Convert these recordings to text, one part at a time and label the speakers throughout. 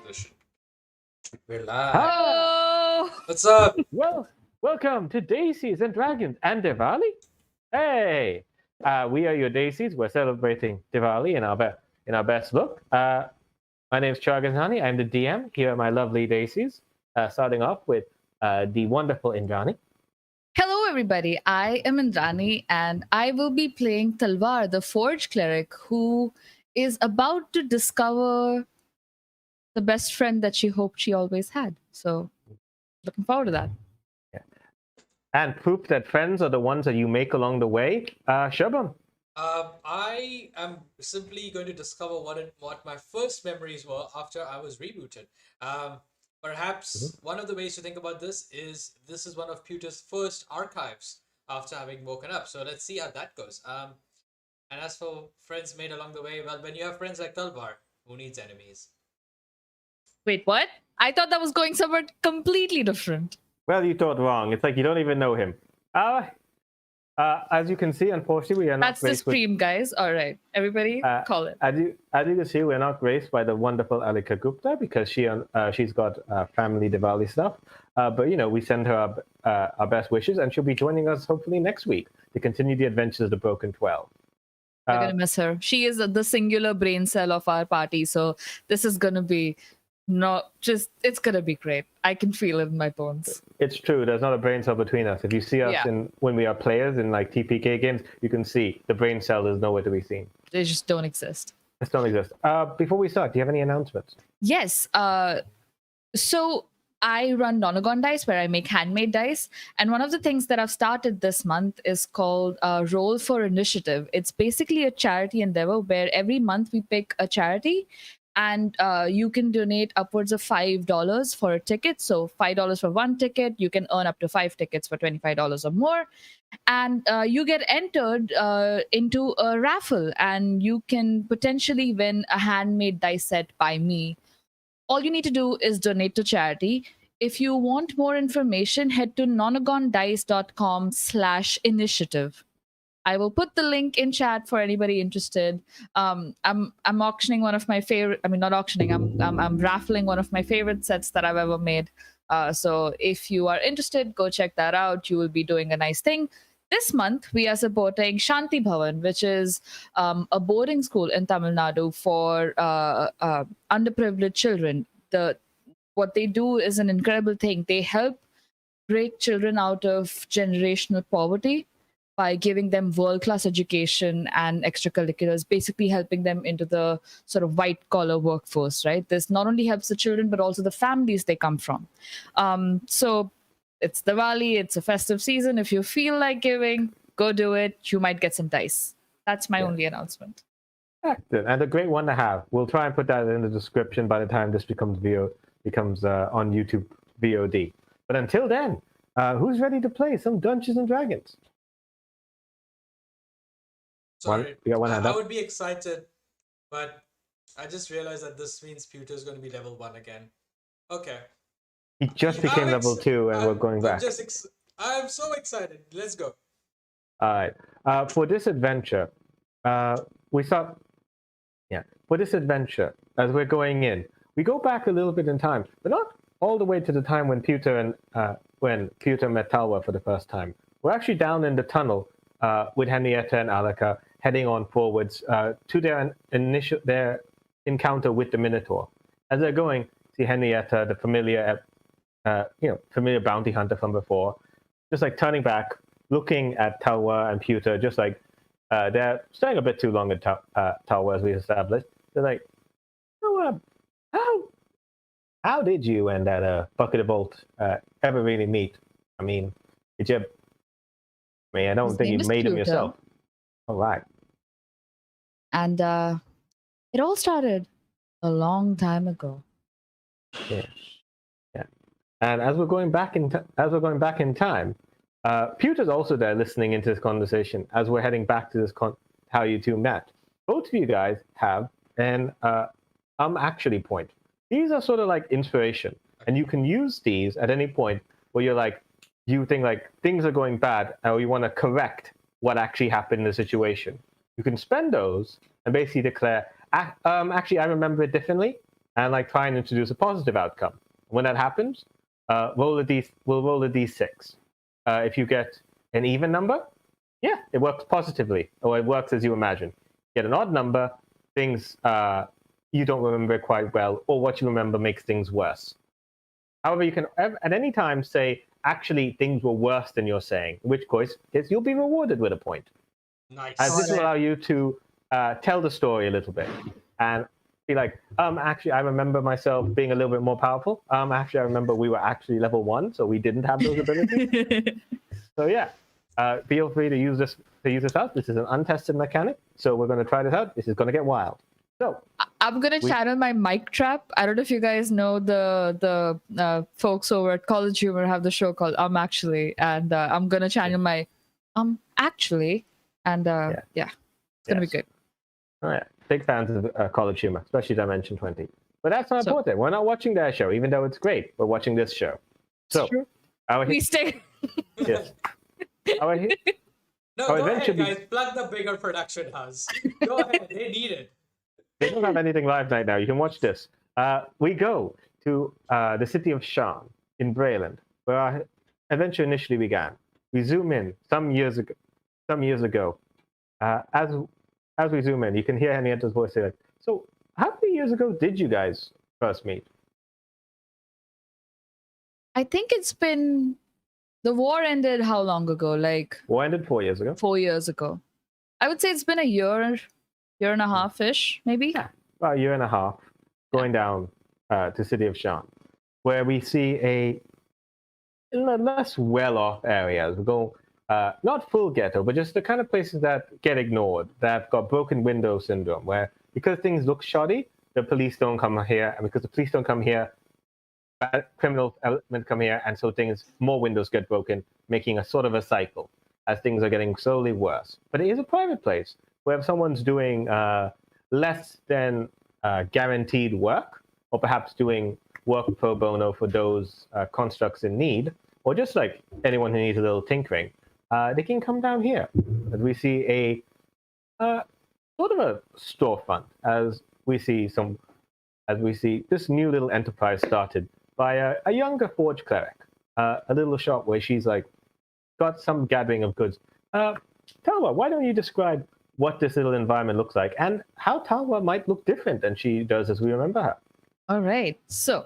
Speaker 1: Establishing. We're live.
Speaker 2: Hello!
Speaker 1: What's up?
Speaker 3: Well, welcome to Desis and Dragons and Diwali. Hey, we are your Desis. We're celebrating Diwali in our best look. My name is Chargazani. I'm the DM here at my lovely Desis. Starting off with the wonderful Indrani.
Speaker 2: Hello, everybody. I am Indrani, and I will be playing Talvar the Forge Cleric, who is about to discover the best friend that she hoped she always had. So, looking forward to that.
Speaker 3: And proof that friends are the ones that you make along the way. Shabam.
Speaker 1: I am simply going to discover what my first memories were after I was rebooted. Perhaps one of the ways to think about this is one of Pewter's first archives after having woken up. So let's see how that goes. And as for friends made along the way, well, when you have friends like Talvar, who needs enemies?
Speaker 2: Wait, what? I thought that was going somewhere completely different.
Speaker 3: Well, you thought wrong. It's like you don't even know him. As you can see, unfortunately, we are not.
Speaker 2: That's the stream, guys. All right, everybody, call it.
Speaker 3: As you can see, we're not graced by the wonderful Alika Gupta because she's got family Diwali stuff. But we send her our best wishes, and she'll be joining us hopefully next week to continue the adventures of the Broken 12.
Speaker 2: We're gonna miss her. She is the singular brain cell of our party, so this is gonna be it's gonna be great. I can feel it in my bones.
Speaker 3: It's true. There's not a brain cell between us. If you see us when we are players in like TPK games, you can see the brain cell is nowhere to be seen.
Speaker 2: They just don't exist.
Speaker 3: It don't exist. Before we start, do you have any announcements?
Speaker 2: Yes. So I run Nonagon Dice, where I make handmade dice. And one of the things that I've started this month is called Roll for Initiative. It's basically a charity endeavor where every month we pick a charity, and you can donate upwards of $5 for a ticket. So $5 for one ticket. You can earn up to 5 tickets for $25 or more. And you get entered into a raffle, and you can potentially win a handmade dice set by me. All you need to do is donate to charity. If you want more information, head to nonagondice.com/initiative. I will put the link in chat for anybody interested. I'm auctioning one of my favorite. I mean, not auctioning. I'm raffling one of my favorite sets that I've ever made. So if you are interested, go check that out. You will be doing a nice thing. This month, we are supporting Shanti Bhavan, which is a boarding school in Tamil Nadu for underprivileged children. What they do is an incredible thing. They help break children out of generational poverty by giving them world-class education and extracurriculars, basically helping them into the sort of white-collar workforce, right? This not only helps the children, but also the families they come from. So it's Diwali, it's a festive season. If you feel like giving, go do it. You might get some dice. That's my only announcement.
Speaker 3: Excellent. And a great one to have. We'll try and put that in the description by the time this becomes on YouTube VOD. But until then, who's ready to play some Dungeons and Dragons?
Speaker 1: Sorry,
Speaker 3: you got one hand
Speaker 1: I
Speaker 3: up?
Speaker 1: would be excited, but I just realized that this means Pewter's going to be level 1 again. Okay.
Speaker 3: He just became level 2 and we're going back.
Speaker 1: I'm so excited. Let's go.
Speaker 3: All right. For this adventure, for this adventure, as we're going in, we go back a little bit in time, but not all the way to the time when Pewter met Talwar for the first time. We're actually down in the tunnel with Henrietta and Alika, heading on forwards to their encounter with the Minotaur. As they're going, see Henrietta, the familiar bounty hunter from before, just like turning back, looking at Talwar and Pewter, just like they're staying a bit too long at Talwar, as we established. They're like, how did you and that bucket of bolt ever really meet? I mean, did you? I don't think you made him yourself. All right.
Speaker 2: And it all started a long time ago.
Speaker 3: Yeah. And as we're going back in time, Pewter's also there listening into this conversation as we're heading back to this how you two met. Both of you guys have an actually point. These are sort of like inspiration, and you can use these at any point where you think like things are going bad, or you want to correct what actually happened in the situation. You can spend those and basically declare, actually, I remember it differently. and like try and introduce a positive outcome. When that happens, we'll roll a d6. If you get an even number, yeah, it works positively, or it works as you imagine. Get an odd number, things you don't remember quite well, or what you remember makes things worse. However, you can at any time say, actually, things were worse than you're saying, in which case you'll be rewarded with a point.
Speaker 1: Nice.
Speaker 3: As this will allow you to tell the story a little bit and be like, actually, I remember myself being a little bit more powerful. Actually, I remember we were actually level 1, so we didn't have those abilities. So yeah, feel free to use this out. This is an untested mechanic, so we're going to try this out. This is going to get wild. So
Speaker 2: I'm gonna channel my mic trap. I don't know if you guys know the folks over at College Humor have the show called Actually, and I'm gonna channel my actually, and it's gonna be good.
Speaker 3: All right, big fans of College Humor, especially Dimension 20. But that's not important. We're not watching their show, even though it's great. We're watching this show. So
Speaker 2: we stay.
Speaker 3: Yes.
Speaker 1: No, go ahead, guys. Plug the bigger production house. Go ahead. They need it.
Speaker 3: They don't have anything live right now. You can watch this. We go to the city of Shan in Breland, where our adventure initially began. We zoom in some years ago. As we zoom in, you can hear Henrietta's voice say, like, so how many years ago did you guys first meet?
Speaker 2: I think it's been... The war ended how long ago? Like...
Speaker 3: War ended 4 years ago.
Speaker 2: 4 years ago. I would say it's been a year and a half-ish, maybe?
Speaker 3: Yeah, about a year and a half, going down to city of Shan, where we see a less well-off areas. We go, not full ghetto, but just the kind of places that get ignored, that have got broken window syndrome, where because things look shoddy, the police don't come here, and because the police don't come here, bad criminal elements come here, and so more windows get broken, making a sort of a cycle as things are getting slowly worse. But it is a private place, where if someone's doing less than guaranteed work, or perhaps doing work pro bono for those constructs in need, or just like anyone who needs a little tinkering, they can come down here. As we see a sort of a storefront, as we see this new little enterprise started by a younger forge cleric, a little shop where she's like got some gathering of goods. Talwar, why don't you describe what this little environment looks like and how Talwar might look different than she does as we remember her?
Speaker 2: All right. So,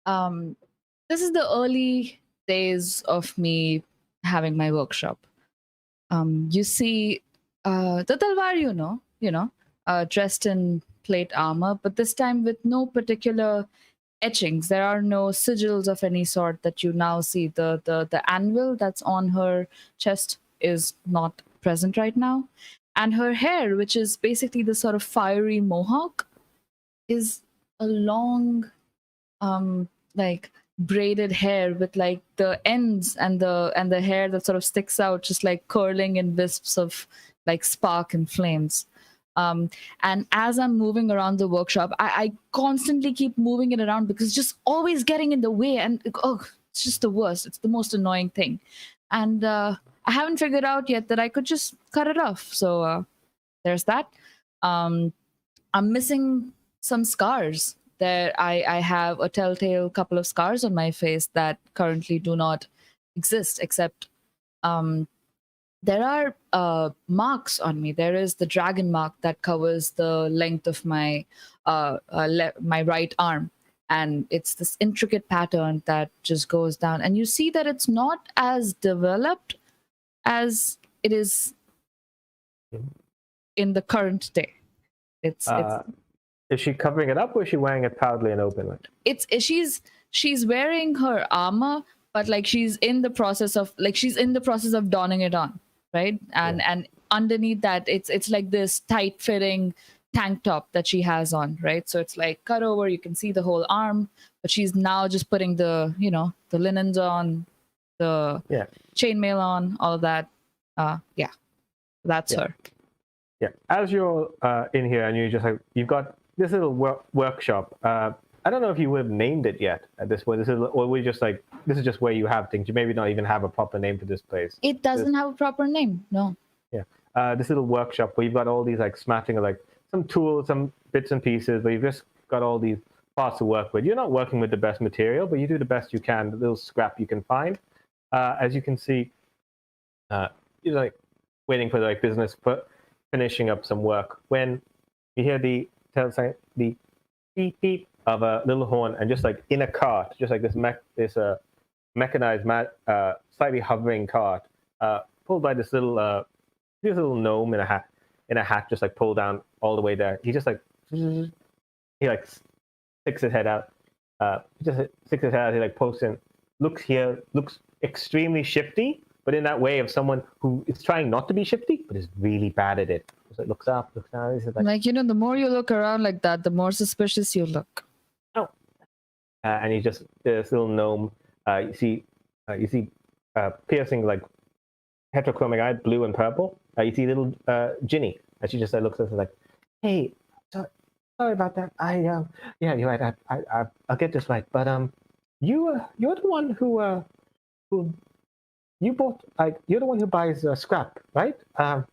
Speaker 2: this is the early days of me having my workshop. You see the Talwar, you know, dressed in plate armor, but this time with no particular etchings. There are no sigils of any sort that you now see. The anvil that's on her chest is not present right now. And her hair, which is basically the sort of fiery mohawk, is a long, like braided hair with like the ends and the hair that sort of sticks out, just like curling in wisps of like spark and flames. And as I'm moving around the workshop, I constantly keep moving it around because it's just always getting in the way, and it's just the worst. It's the most annoying thing, and I haven't figured out yet that I could just cut it off. So there's that. I'm missing some scars. I have a telltale couple of scars on my face that currently do not exist, except there are marks on me. There is the dragon mark that covers the length of my my right arm, and it's this intricate pattern that just goes down. And you see that it's not as developed as it is in the current day. It's
Speaker 3: is she covering it up, or is she wearing it proudly and openly?
Speaker 2: She's wearing her armor, but like she's in the process of donning it on, right? And underneath that, it's like this tight fitting tank top that she has on, right? So it's like cut over, you can see the whole arm, but she's now just putting the linens on, the chainmail on, all of that. That's her.
Speaker 3: Yeah, as you're in here and you've got this little workshop. I don't know if you would have named it yet at this point. This is just where you have things. You maybe not even have a proper name for this place.
Speaker 2: It doesn't have a proper name, no.
Speaker 3: Yeah, this little workshop where you've got all these like smattering of like some tools, some bits and pieces, where you've just got all these parts to work with. You're not working with the best material, but you do the best you can, the little scrap you can find. As you can see, you're like waiting for like business, finishing up some work. When you hear the beep beep of a little horn, and just like in a cart, just like this mechanized, slightly hovering cart, pulled by this little gnome in a hat, just like pulled down all the way there. He just like he like sticks his head out. He like pokes in, looks extremely shifty, but in that way of someone who is trying not to be shifty, but is really bad at it. Just like looks up, looks down. He's like,
Speaker 2: the more you look around like that, the more suspicious you look.
Speaker 3: oh. And he's just this little gnome. You see piercing like heterochromic eyed, blue and purple. You see little Ginny, and she just looks at us like, "Hey, sorry about that. Yeah, you're right. I'll get this right. But you're the one who you bought, like, you're the one who buys scrap, right? I'm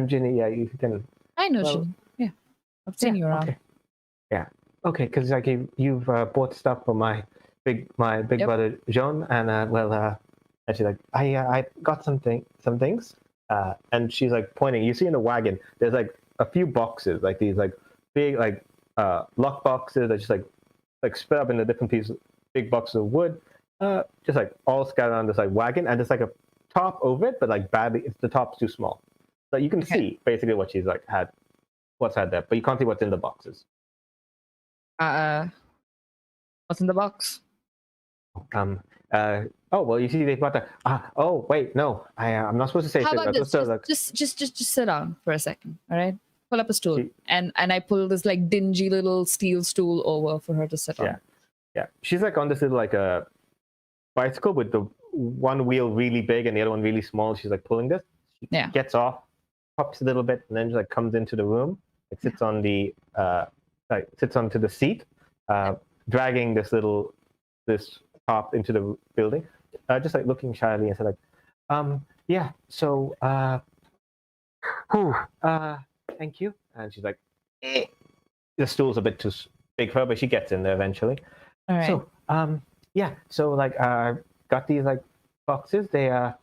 Speaker 3: Ginny. Yeah, you can.
Speaker 2: I know Ginny. Yeah, I've seen you around.
Speaker 3: Okay. Yeah. Okay, because like you've bought stuff for my big brother Jean, and and she's like, I got some things, and she's like pointing. You see in the wagon, there's like a few boxes, like these like big like lock boxes that just like spread up into different pieces, big boxes of wood, just like all scattered on this like wagon, and there's like a top over it, but like badly, the top's too small. So you can see basically what she's like what's had there, but you can't see what's in the boxes.
Speaker 2: What's in the box?
Speaker 3: Oh well, you see they bought the. Oh wait, no, I'm not supposed to say.
Speaker 2: How about this?
Speaker 3: Like,
Speaker 2: just sit down for a second, all right? Pull up a stool, and I pull this like dingy little steel stool over for her to sit on.
Speaker 3: Yeah. She's like on this little like a bicycle with the one wheel really big and the other one really small. She's like pulling this. She gets off, hops a little bit, and then just like comes into the room. Like sits on the sits onto the seat, dragging this top into the building, just like looking shyly and said like, yeah, so thank you. And she's like, the stool's a bit too big for her, but she gets in there eventually.
Speaker 2: All right.
Speaker 3: So yeah, so like got these like boxes. They're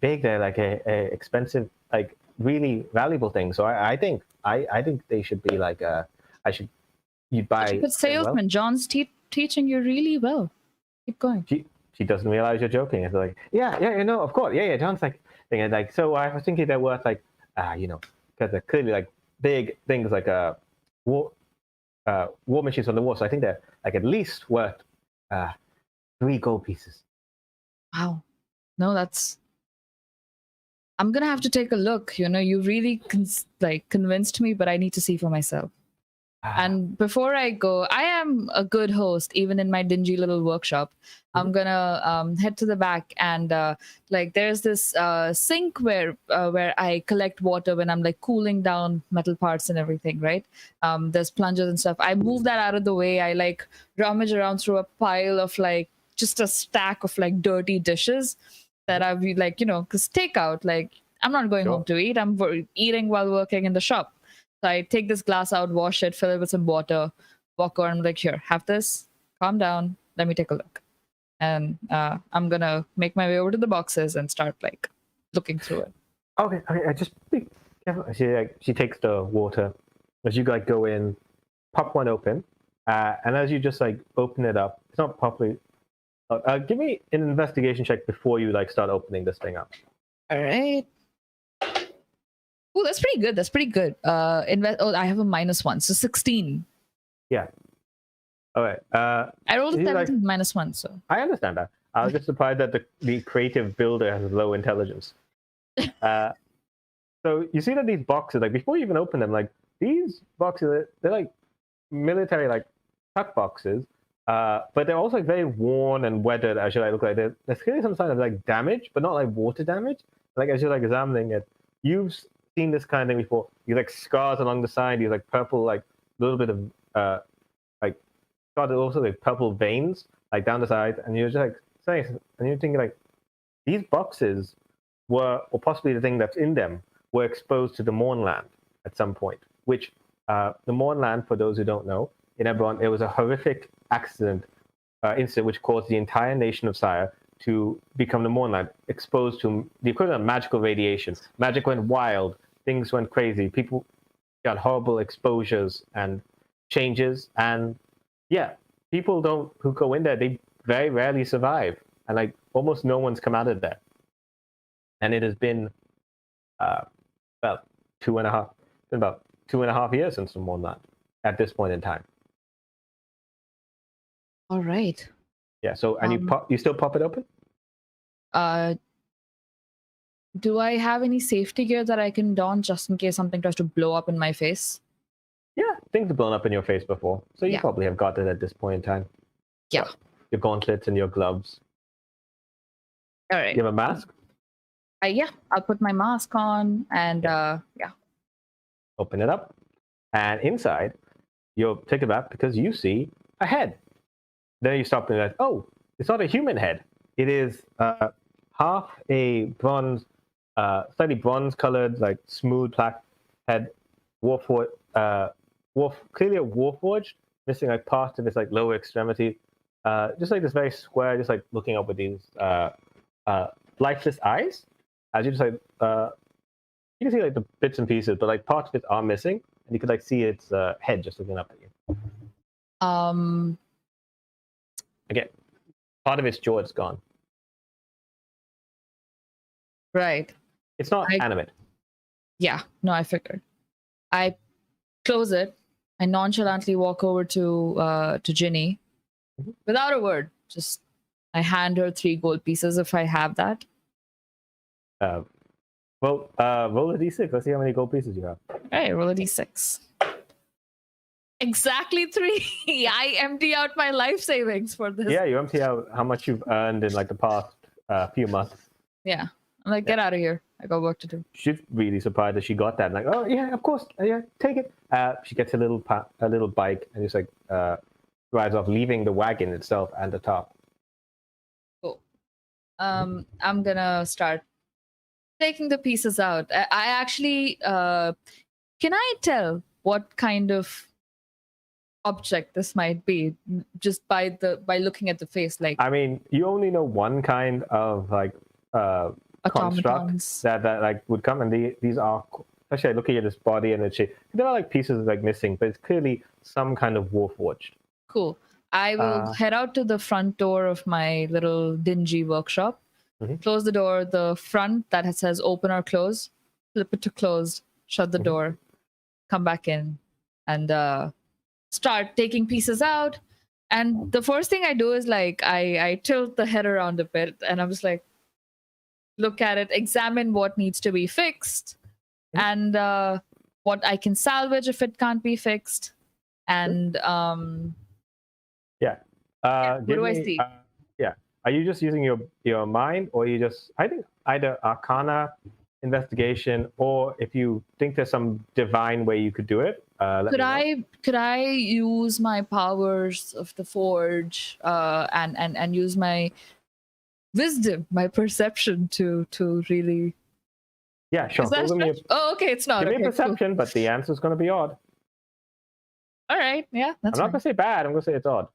Speaker 3: big. They're like a expensive, like really valuable thing. So I think they should be like you'd buy.
Speaker 2: But salesman, well. John's teaching you really well. Keep going.
Speaker 3: She doesn't realize you're joking. It's like, yeah, of course, yeah. John's like thinking like, so I was thinking they're worth like, because they're clearly like big things like war machines from the war. So I think they're like at least worth 3 gold pieces.
Speaker 2: Wow, no, that's. I'm gonna have to take a look. You really convinced me, but I need to see for myself. And before I go, I am a good host, even in my dingy little workshop. I'm gonna head to the back, and there's this sink where I collect water when I'm like cooling down metal parts and everything, right? There's plungers and stuff. I move that out of the way. I like rummage around through a pile of like just a stack of like dirty dishes that I've like because takeout, like I'm not going home to eat. I'm eating while working in the shop. So I take this glass out, wash it, fill it with some water, walk over, and I'm like, here, have this, calm down, let me take a look. And I'm going to make my way over to the boxes and start like looking through it.
Speaker 3: Okay, just be careful. She takes the water, as you like go in, pop one open, and as you just like open it up, it's not properly, give me an investigation check before you like start opening this thing up.
Speaker 2: All right. Oh, that's pretty good. I have a -1, so 16.
Speaker 3: Yeah. All right.
Speaker 2: I rolled a 17 -1, so.
Speaker 3: I understand that. I was just surprised that the creative builder has low intelligence. So you see that these boxes, like before you even open them, like these boxes, they're like military, like tuck boxes, but they're also like very worn and weathered. As you like look like there's clearly some sign of like damage, but not like water damage. Like as you're like examining it, you've seen this kind of thing before. You like scars along the side. You like purple, like a little bit of like got also like purple veins like down the side, and you're just like saying, and you're thinking like these boxes were, or possibly the thing that's in them, were exposed to the Mournland at some point. Which the Mournland, for those who don't know, in Eberron, it was a horrific incident which caused the entire nation of Sire to become the Mournland, exposed to the equivalent of magical radiation. Magic went wild, things went crazy, people got horrible exposures and changes, and yeah, people who go in there, they very rarely survive, and like almost no one's come out of there. And it has been about 2.5 years since the Mournland at this point in time.
Speaker 2: All right.
Speaker 3: Yeah. So, and you still pop it open?
Speaker 2: Do I have any safety gear that I can don just in case something tries to blow up in my face?
Speaker 3: Yeah, things have blown up in your face before, so you
Speaker 2: Yeah.
Speaker 3: probably have got it at this point in time.
Speaker 2: Yeah.
Speaker 3: What? Your gauntlets and your gloves.
Speaker 2: All right.
Speaker 3: You have a mask?
Speaker 2: Yeah, I'll put my mask on and yeah.
Speaker 3: Open it up, and inside, you'll take it back because you see a head. Then you stop and you're like, oh, it's not a human head. It is half a bronze, slightly bronze-colored, like smooth black head, clearly a warforged, missing like part of its like lower extremity. Just like this very square, just like looking up with these lifeless eyes. As you just like, you can see like the bits and pieces, but like parts of it are missing, and you could like see its head just looking up at you. Again, part of its jaw is gone.
Speaker 2: Right.
Speaker 3: It's not animate.
Speaker 2: Yeah, no, I figured. I close it. I nonchalantly walk over to Ginny without a word. Just I hand her 3 gold pieces if I have that.
Speaker 3: Roll a d6. Let's see how many gold pieces you have.
Speaker 2: All right, roll a d6. Exactly 3. I empty out my life savings for this.
Speaker 3: Yeah, you empty out how much you've earned in like the past few months.
Speaker 2: Yeah. I'm like, get out of here. I got work to do.
Speaker 3: She's really surprised that she got that. Like, oh yeah, of course, yeah, take it. She gets a little bike and just like rides off, leaving the wagon itself and the top.
Speaker 2: Cool. I'm gonna start taking the pieces out. I actually, can I tell what kind of object this might be just by looking at the face? Like,
Speaker 3: I mean, you only know one kind of like construct that like would come, and these are actually looking at this body and its shape. There are like pieces like missing, but it's clearly some kind of warforged.
Speaker 2: Cool. I will head out to the front door of my little dingy workshop. Close the door, the front that says open or close, flip it to closed, shut the door, come back in, and start taking pieces out. And the first thing I do is like I tilt the head around a bit, and I'm just like, look at it, examine what needs to be fixed, and what I can salvage if it can't be fixed. And
Speaker 3: what
Speaker 2: do I see?
Speaker 3: Are you just using your mind, or you just, I think either Arcana, investigation, or if you think there's some divine way you could do it,
Speaker 2: could I use my powers of the forge and use my wisdom, my perception to really?
Speaker 3: Yeah, sure.
Speaker 2: Is that a stretch? Oh, okay, it's not.
Speaker 3: Give me
Speaker 2: okay,
Speaker 3: perception, but the answer's going to be odd.
Speaker 2: All right, yeah, that's
Speaker 3: I'm not going to say bad. I'm going to say it's odd.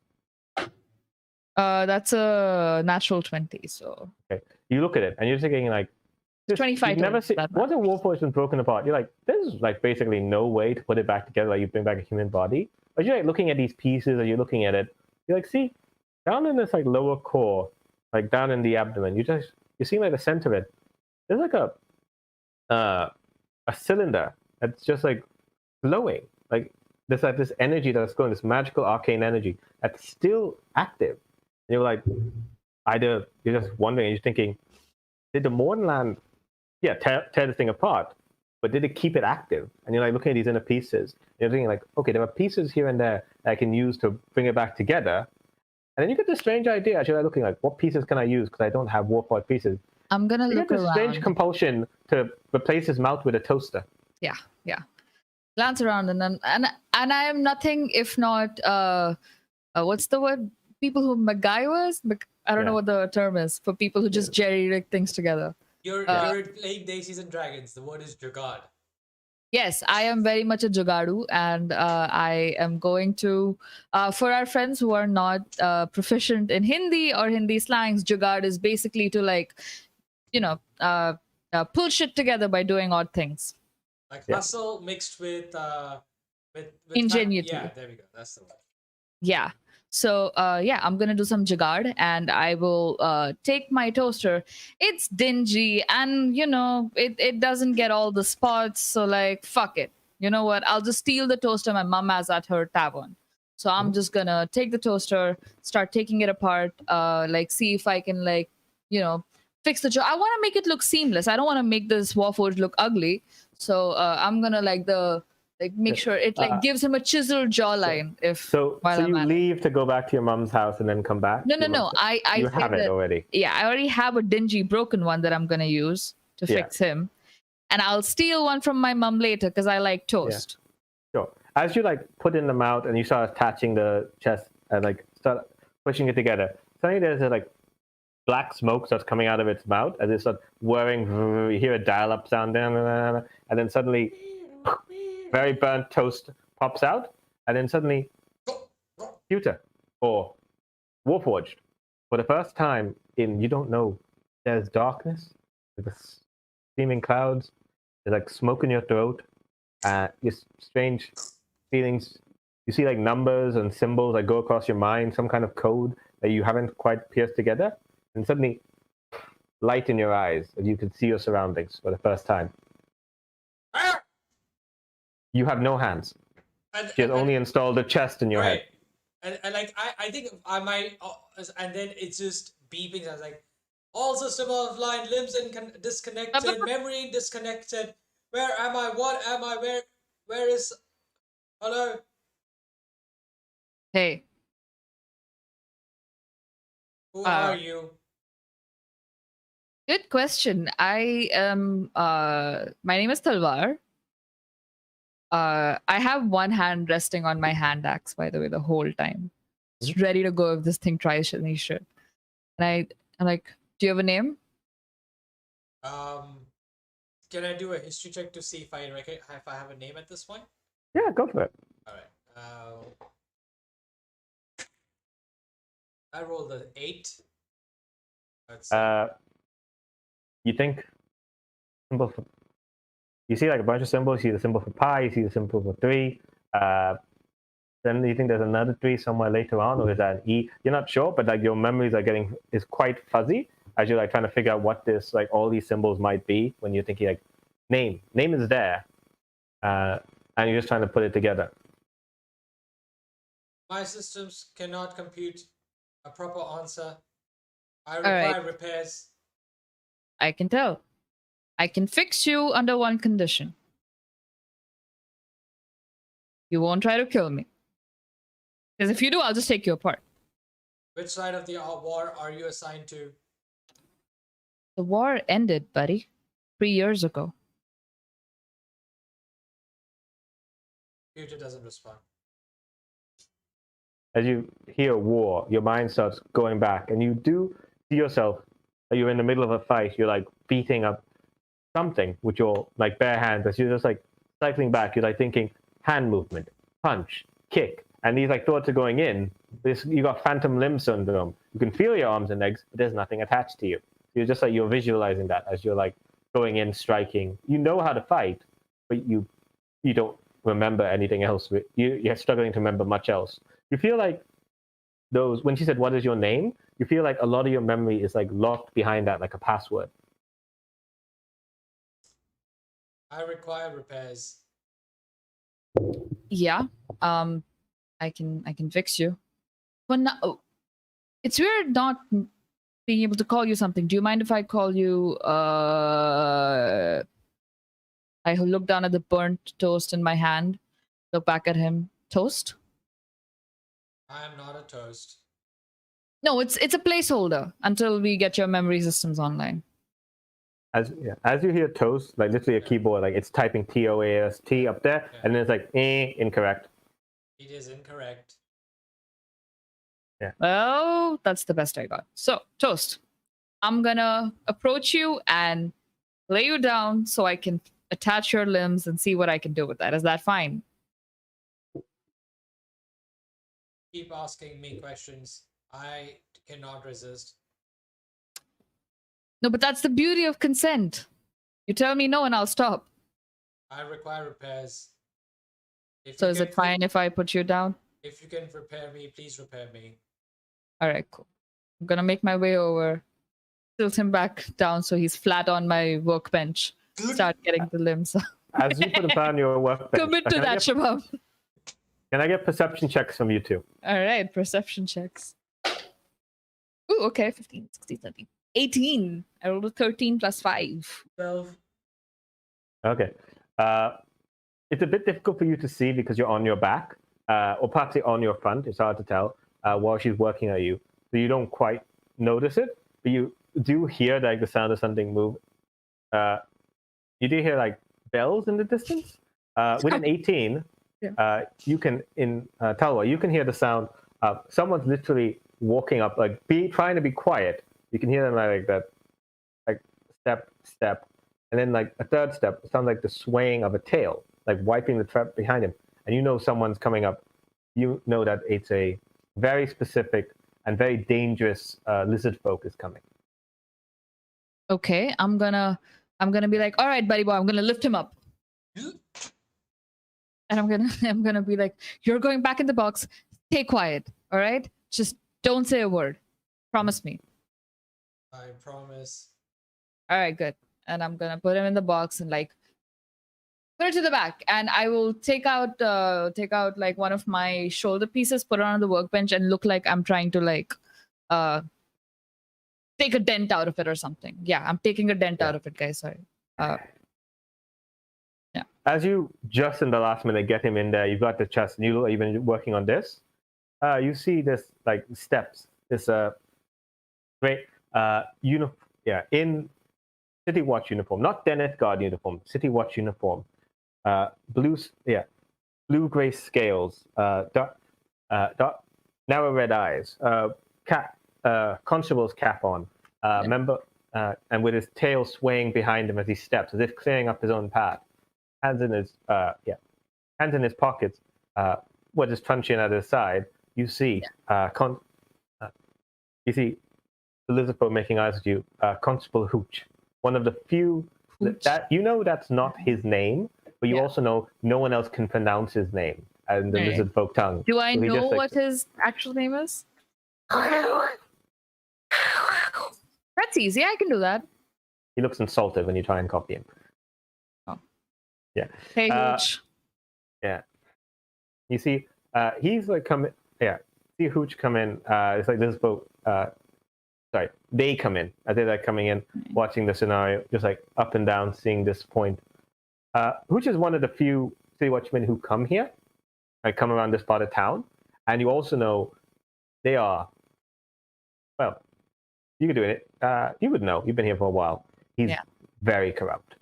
Speaker 2: That's a natural 20. So
Speaker 3: okay, you look at it and you're thinking like,
Speaker 2: 25.
Speaker 3: You've never seen once a warforged been broken apart. You're like, there's like basically no way to put it back together. Like you bring back a human body, but you're like looking at these pieces, or you're looking at it. You're like, see, down in this like lower core, like down in the abdomen, you're seeing like the center of it. There's like a cylinder that's just like glowing. Like there's like this energy that's going, this magical arcane energy that's still active. And you're like, either you're just wondering, and you're thinking, did the Mournland, tear this thing apart, but did it keep it active? And you're like looking at these inner pieces, and you're thinking like, okay, there are pieces here and there that I can use to bring it back together. And then you get this strange idea, actually like looking like, what pieces can I use? Because I don't have warforged pieces.
Speaker 2: I'm gonna look around. You get this
Speaker 3: strange compulsion to replace his mouth with a toaster.
Speaker 2: Yeah. Glance around, and I am nothing if not what's the word? People who MacGyvers? I don't know what the term is for people who just jerry rig things together.
Speaker 1: You're playing Daisies and Dragons. The word is Dragod.
Speaker 2: Yes, I am very much a jugadu, and I am going to, for our friends who are not proficient in Hindi or Hindi slangs, jugad is basically to like, you know, pull shit together by doing odd things.
Speaker 1: Like
Speaker 3: Yeah.
Speaker 1: hustle mixed with
Speaker 2: Ingenuity.
Speaker 1: yeah, there we go. That's the one.
Speaker 2: Yeah. So yeah, I'm gonna do some jugaad, and I will take my toaster. It's dingy, and it doesn't get all the spots. So like, fuck it. You know what? I'll just steal the toaster my mom has at her tavern. So I'm just gonna take the toaster, start taking it apart, like see if I can like, fix the I want to make it look seamless. I don't want to make this warforged look ugly. So I'm gonna make sure it like gives him a chiseled jawline.
Speaker 3: So
Speaker 2: while I'm
Speaker 3: you
Speaker 2: at it.
Speaker 3: leave to go back to your mom's house and then come back?
Speaker 2: No,
Speaker 3: to
Speaker 2: no,
Speaker 3: your
Speaker 2: no.
Speaker 3: mom's-
Speaker 2: I
Speaker 3: You
Speaker 2: say
Speaker 3: have it
Speaker 2: that-
Speaker 3: already.
Speaker 2: Yeah, I already have a dingy, broken one that I'm gonna use to
Speaker 3: Yeah.
Speaker 2: fix him, and I'll steal one from my mom later because I like toast.
Speaker 3: Sure. As you like put in the mouth and you start attaching the chest and like start pushing it together, suddenly there's a like black smoke starts coming out of its mouth as it starts whirring. You hear a dial-up sound, and then suddenly, very burnt toast pops out, and then suddenly, Pewter or Warforged, for the first time in you don't know, there's darkness, there's steaming clouds, there's like smoke in your throat, just strange feelings. You see like numbers and symbols that go across your mind, some kind of code that you haven't quite pierced together, and suddenly light in your eyes as you can see your surroundings for the first time. You have no hands. She has only installed a chest in your head.
Speaker 1: And like I think I might, and then it's just beeping. I was like, all system offline, limbs disconnected, memory disconnected. Where am I? What am I? Where is? Hello.
Speaker 2: Hey.
Speaker 1: Who are you?
Speaker 2: Good question. I am. My name is Talwar. I have one hand resting on my hand axe, by the way, the whole time. It's ready to go if this thing tries any shit. And I'm like, do you have a name?
Speaker 1: Can I do a history check to see if I have a name at this point?
Speaker 3: Yeah, go for it.
Speaker 1: All right. I rolled an 8.
Speaker 3: You think symbol for, you see like a bunch of symbols. You see the symbol for pi. You see the symbol for 3. Then you think there's another 3 somewhere later on, or is that an E? You're not sure, but like your memories is quite fuzzy as you're like trying to figure out what this like all these symbols might be when you're thinking like name is there, and you're just trying to put it together.
Speaker 1: My systems cannot compute a proper answer. I require repairs.
Speaker 2: I can tell. I can fix you under one condition. You won't try to kill me. Because if you do, I'll just take you apart.
Speaker 1: Which side of the war are you assigned to?
Speaker 2: The war ended, buddy. 3 years ago.
Speaker 1: Pewter doesn't respond.
Speaker 3: As you hear war, your mind starts going back, and you do see yourself. You're in the middle of a fight. You're like beating up something with your like bare hands. As you're just like cycling back, you're like thinking hand movement, punch, kick, and these like thoughts are going in. You got phantom limb syndrome. You can feel your arms and legs, but there's nothing attached to you. You're just like you're visualizing that as you're like going in, striking. You know how to fight, but you don't remember anything else. You're struggling to remember much else. You feel like those when she said, "What is your name?" You feel like a lot of your memory is like locked behind that, like a password.
Speaker 1: I require repairs.
Speaker 2: Yeah. I can fix you. But no, it's weird not being able to call you something. Do you mind if I call you I look down at the burnt toast in my hand, look back at him. Toast?
Speaker 1: I am not a toast.
Speaker 2: No, it's a placeholder until we get your memory systems online.
Speaker 3: As you hear toast, like literally a keyboard, like it's typing TOAST up there, and then it's like incorrect.
Speaker 1: It is incorrect.
Speaker 3: Yeah.
Speaker 2: Well, that's the best I got. So, Toast, I'm gonna approach you and lay you down so I can attach your limbs and see what I can do with that. Is that fine?
Speaker 1: Keep asking me questions. I cannot resist.
Speaker 2: No, but that's the beauty of consent. You tell me no and I'll stop.
Speaker 1: I require repairs.
Speaker 2: So is it fine if I put you down?
Speaker 1: If you can repair me, please repair me.
Speaker 2: All right, cool. I'm gonna make my way over, tilt him back down so he's flat on my workbench. Start getting the limbs.
Speaker 3: As you put down your workbench,
Speaker 2: Commit to that, Shabam.
Speaker 3: Can I get perception checks from you two?
Speaker 2: All right, perception checks. Ooh, okay, 15, 16, 17, 18. I rolled a 13 plus 5.
Speaker 1: 12.
Speaker 3: Okay. It's a bit difficult for you to see because you're on your back, or partly on your front. It's hard to tell while she's working at you. So you don't quite notice it, but you do hear like the sound of something move. You do hear like bells in the distance. With an 18, you can, in Talwar, you can hear the sound of someone's literally walking up, like trying to be quiet. You can hear them like that, like step, step, and then like a third step. It sounds like the swaying of a tail, like wiping the trap behind him. And you know someone's coming up. You know that it's a very specific and very dangerous lizard folk is coming.
Speaker 2: Okay, I'm gonna be like, all right, buddy boy, I'm gonna lift him up. And I'm gonna be like, you're going back in the box. Stay quiet, all right? Just don't say a word. Promise me.
Speaker 1: I promise.
Speaker 2: All right, good. And I'm gonna put him in the box and like put it to the back. And I will take out like one of my shoulder pieces, put it on the workbench, and look like I'm trying to like take a dent out of it or something. Yeah, I'm taking a dent out of it, guys. Sorry. Yeah.
Speaker 3: As you just in the last minute get him in there, you've got the chest, and you're even working on this. You see this like steps, this great in City Watch uniform, not Deneth Guard uniform, City Watch uniform, blue gray scales, narrow red eyes, constable's cap on, and with his tail swaying behind him as he steps, as if clearing up his own path. Hands in his pockets, with his truncheon at his side. You see, you see the lizard folk making eyes at you. Constable Hooch, one of the few that you know that's not his name, but you also know no one else can pronounce his name in the lizard folk tongue.
Speaker 2: Do I
Speaker 3: So he
Speaker 2: know
Speaker 3: just, like,
Speaker 2: what his actual name is? That's easy. I can do that.
Speaker 3: He looks insulted when you try and copy him.
Speaker 2: Oh.
Speaker 3: Yeah.
Speaker 2: Hey, Hooch.
Speaker 3: Yeah. You see, he's like coming. Yeah. See Hooch come in. It's like this boat. Sorry, they come in. As they're like coming in, watching the scenario, just like up and down, seeing this point. Hooch is one of the few city watchmen who come here, like come around this part of town, and you also know they are. Well, you could do it. You would know. You've been here for a while. He's very corrupt.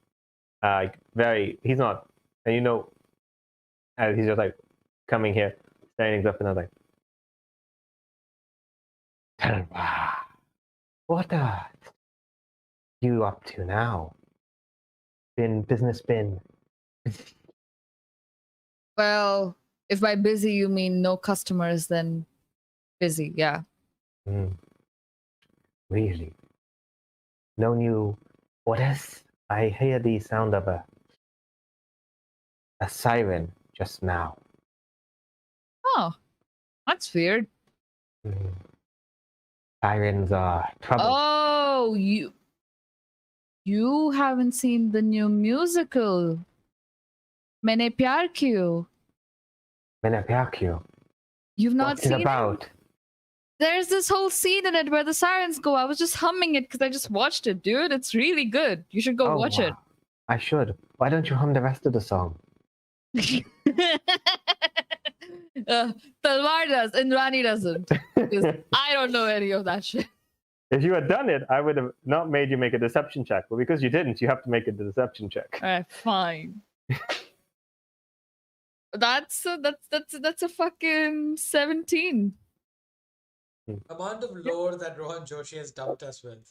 Speaker 3: He's not, and you know, he's just like coming here, standing up, and I was like, Talwar, what are you up to now? Business been.
Speaker 2: Well, if by busy you mean no customers, then busy, yeah.
Speaker 3: Really? No new orders? I hear the sound of a siren just now.
Speaker 2: Oh, that's weird.
Speaker 3: Sirens are trouble.
Speaker 2: Oh, you haven't seen the new musical, Maine Pyar Kyun.
Speaker 3: Maine Pyar Kyun.
Speaker 2: You've not
Speaker 3: What's
Speaker 2: seen
Speaker 3: it about?
Speaker 2: There's this whole scene in it where the sirens go. I was just humming it because I just watched it, dude. It's really good. You should go watch it.
Speaker 3: I should. Why don't you hum the rest of the song?
Speaker 2: Talwar does, Indrani doesn't. I don't know any of that shit.
Speaker 3: If you had done it, I would have not made you make a deception check. But because you didn't, you have to make a deception check.
Speaker 2: All right, fine. That's a fucking 17.
Speaker 1: Amount of lore that Rohan Joshi has dumped us with.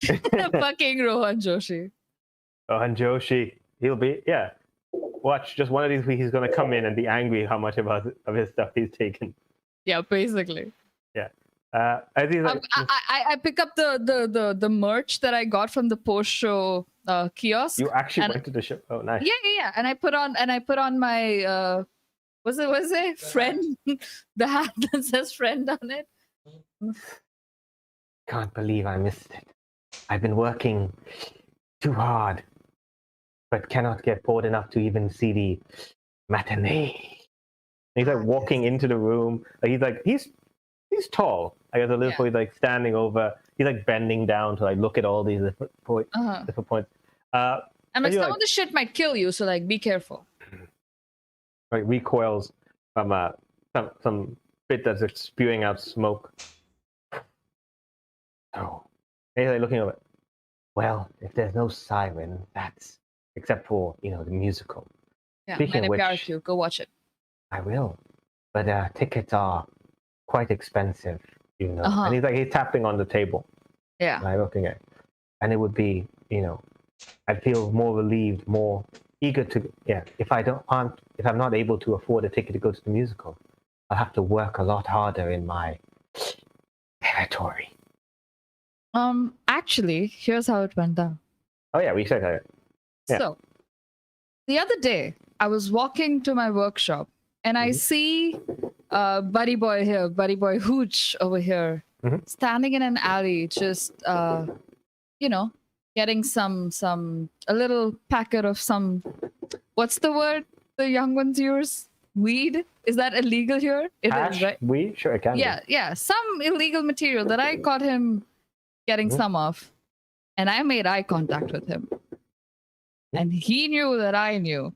Speaker 2: Fucking Rohan Joshi.
Speaker 3: Rohan Joshi. he'll be watch, just one of these weeks he's gonna come in and be angry how much of his stuff he's taken.
Speaker 2: Yeah, basically.
Speaker 3: As he's like,
Speaker 2: I pick up the merch that I got from the post show kiosk.
Speaker 3: you actually went to the show. Oh, nice.
Speaker 2: Yeah. And I put on my what's it? Friend, the hat that says friend on it.
Speaker 3: Can't believe I missed it. I've been working too hard, but cannot get bored enough to even see the matinee. And he's like walking into the room. Like he's tall. I guess a little bit like standing over. He's like bending down to like look at all these different points.
Speaker 2: And like some of the shit might kill you, so like be careful.
Speaker 3: Like recoils from some bit that's like spewing out smoke. Oh, he's like looking over. Well, if there's no siren, that's except for the musical.
Speaker 2: Yeah,
Speaker 3: Speaking of which,
Speaker 2: you go watch it.
Speaker 3: I will, but tickets are quite expensive, And he's tapping on the table.
Speaker 2: Yeah.
Speaker 3: And I'm looking at it. And it would be, I'd feel more relieved, more eager to, if I'm not able to afford a ticket to go to the musical, I'll have to work a lot harder in my territory.
Speaker 2: Actually, here's how it went down.
Speaker 3: Oh yeah, we said that. Yeah.
Speaker 2: So, the other day, I was walking to my workshop, and I see Buddy Boy Hooch over here, standing in an alley, just getting a little packet of some, what's the word the young ones use? Weed? Is that illegal here? It is, right?
Speaker 3: Weed? Sure, it can be.
Speaker 2: Yeah, some illegal material that I caught him getting some of, and I made eye contact with him, and he knew that I knew,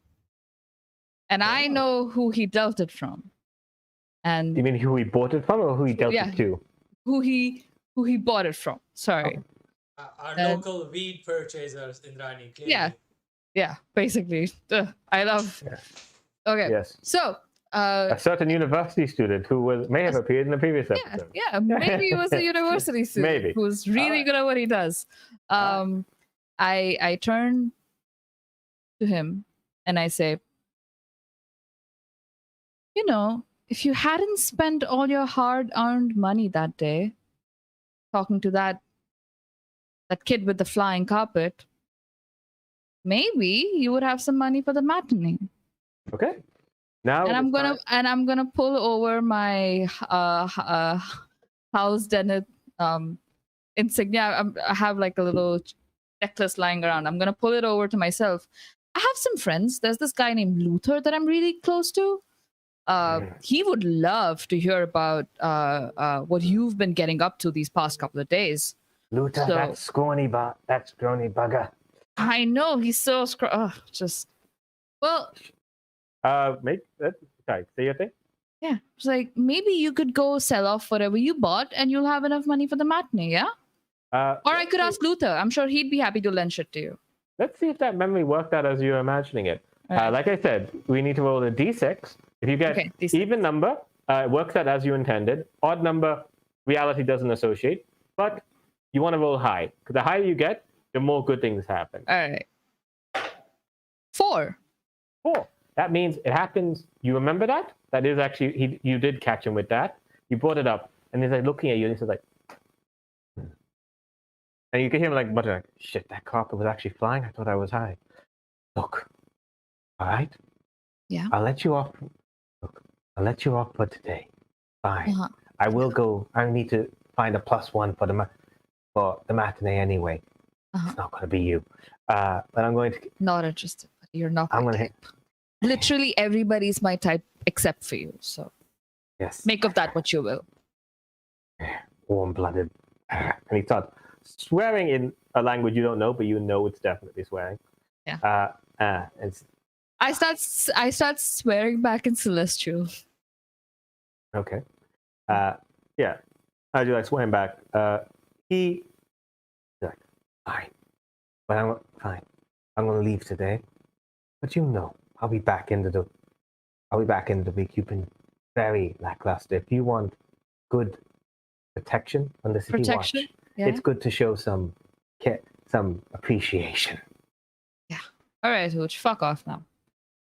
Speaker 2: and I know who he dealt it from. And
Speaker 3: you mean who he bought it from, or who he dealt it to?
Speaker 2: Who he bought it from? Sorry.
Speaker 1: Our local weed purchasers, Indrani. Clearly.
Speaker 2: Yeah, basically. I love.
Speaker 3: Yeah.
Speaker 2: Okay.
Speaker 3: Yes.
Speaker 2: So.
Speaker 3: A certain university student who may have appeared in the previous episode.
Speaker 2: Yeah, maybe he was a university student who's really good at what he does. I turn to him and I say, if you hadn't spent all your hard-earned money that day talking to that kid with the flying carpet, maybe you would have some money for the matinee.
Speaker 3: Okay. Now
Speaker 2: and I'm gonna pull over my house Dennett insignia. I have like a little necklace lying around. I'm gonna pull it over to myself. I have some friends. There's this guy named Luther that I'm really close to. He would love to hear about what you've been getting up to these past couple of days.
Speaker 3: Luther, that scrawny bugger.
Speaker 2: I know, he's so
Speaker 3: Sorry, say your thing?
Speaker 2: Yeah. It's like, maybe you could go sell off whatever you bought and you'll have enough money for the matinee, yeah? Or I could ask Luther. I'm sure he'd be happy to lend shit to you.
Speaker 3: Let's see if that memory worked out as you're imagining it. Right. Like I said, we need to roll a d6. If you get even number, it works out as you intended. Odd number, reality doesn't associate. But you want to roll high. Because the higher you get, the more good things happen.
Speaker 2: All right. 4.
Speaker 3: That means it happens. You remember that? That is actually, you did catch him with that. You brought it up. And he's like looking at you and he's like, And you can hear him like muttering, shit, that carpet was actually flying. I thought I was high. Look, all right?
Speaker 2: Yeah.
Speaker 3: I'll let you off. Look, I'll let you off for today. Fine. I will go. I need to find a +1 for the matinee anyway. It's not going to be you. But I'm going to...
Speaker 2: Not interested. You're not
Speaker 3: I'm
Speaker 2: going to... Literally everybody's my type except for you. So
Speaker 3: yes,
Speaker 2: make of that what you will.
Speaker 3: Warm-blooded. And he starts swearing in a language you don't know, but you know it's definitely swearing.
Speaker 2: Yeah. I start swearing back in Celestial.
Speaker 3: Okay. Yeah. As you like swearing back, he's like, fine. But I'm fine. I'm gonna leave today. But I'll be back into the week. You've been very lackluster. If you want good protection on the city watch, it's good to show some appreciation.
Speaker 2: Yeah. All right, Hooch, fuck off now.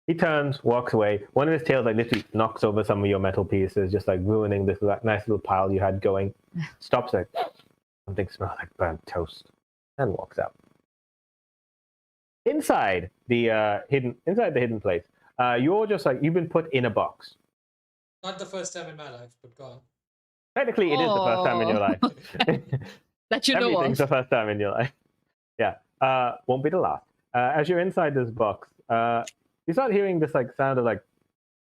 Speaker 3: He turns, walks away. One of his tails like literally knocks over some of your metal pieces, just like ruining this nice little pile you had going. Stops like something smells like burnt toast, and walks out. Inside the hidden place, you're just like you've been put in a box.
Speaker 1: Not the first time in my life, but go on.
Speaker 3: Technically, it is the first time in your life.
Speaker 2: That you know
Speaker 3: Everything's
Speaker 2: of.
Speaker 3: the first time in your life. Yeah, won't be the last. As you're inside this box, you start hearing this like sound of like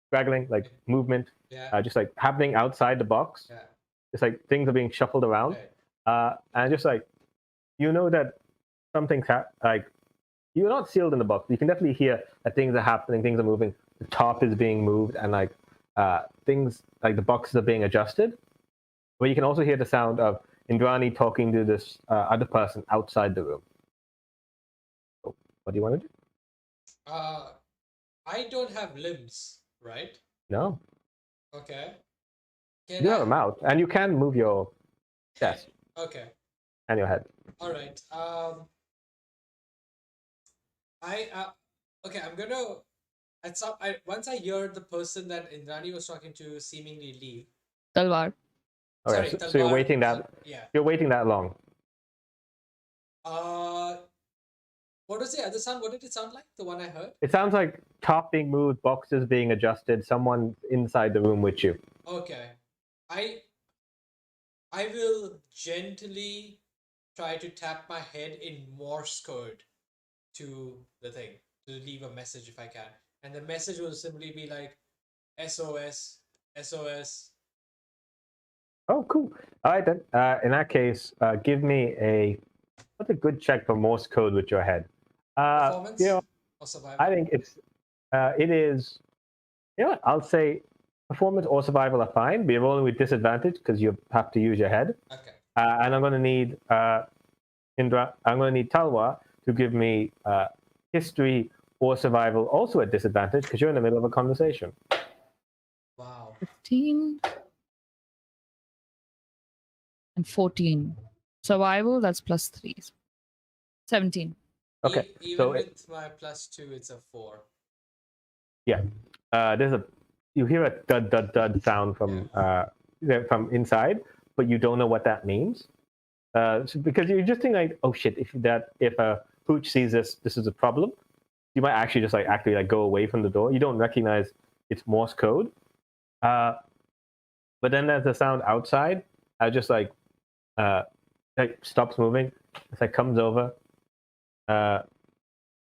Speaker 3: straggling, like movement,
Speaker 1: Yeah.
Speaker 3: just like happening outside the box.
Speaker 1: Yeah.
Speaker 3: It's like things are being shuffled around,
Speaker 1: Right.
Speaker 3: and just like you know that something's like you're not sealed in the box. You can definitely hear that things are happening, things are moving. The top is being moved, and like things like the boxes are being adjusted. But you can also hear the sound of Indrani talking to this other person outside the room. So, what do you want to do?
Speaker 1: I don't have limbs, right?
Speaker 3: No,
Speaker 1: Okay. Can
Speaker 3: you
Speaker 1: I...
Speaker 3: have a mouth, and you can move your chest
Speaker 1: Okay.
Speaker 3: and your head.
Speaker 1: All right. Okay. I'm gonna once I hear the person that Indrani was talking to seemingly leave.
Speaker 2: Talwar.
Speaker 3: Okay,
Speaker 1: Sorry,
Speaker 3: so you're
Speaker 1: Talvar.
Speaker 3: waiting that
Speaker 1: Yeah.
Speaker 3: you're waiting that long.
Speaker 1: What was the other sound? What did it sound like? The one I heard?
Speaker 3: It sounds like top being moved, boxes being adjusted, someone inside the room with you.
Speaker 1: Okay. I will gently try to tap my head in Morse code to the thing to leave a message if I can. And the message will simply be like SOS, SOS.
Speaker 3: Oh, cool. All right, then. In that case, give me what's a good check for Morse code with your head?
Speaker 1: Performance
Speaker 3: You know,
Speaker 1: or survival?
Speaker 3: I think it is, you know what, I'll say performance or survival are fine, but you're rolling with disadvantage because you have to use your head.
Speaker 1: Okay.
Speaker 3: And I'm going to need I'm going to need Talwar to give me history or survival also at disadvantage because you're in the middle of a conversation.
Speaker 1: Wow.
Speaker 2: 15 and 14. Survival, that's +3. 17.
Speaker 3: Okay.
Speaker 1: Even
Speaker 3: so
Speaker 1: with my +2, it's a 4.
Speaker 3: yeah, you hear a dud sound from inside, but you don't know what that means. Because you're just thinking like, oh shit, if a Pooch sees this is a problem. You might actually just like go away from the door. You don't recognize it's Morse code. But then there's a sound outside. Just like stops moving. It's like comes over.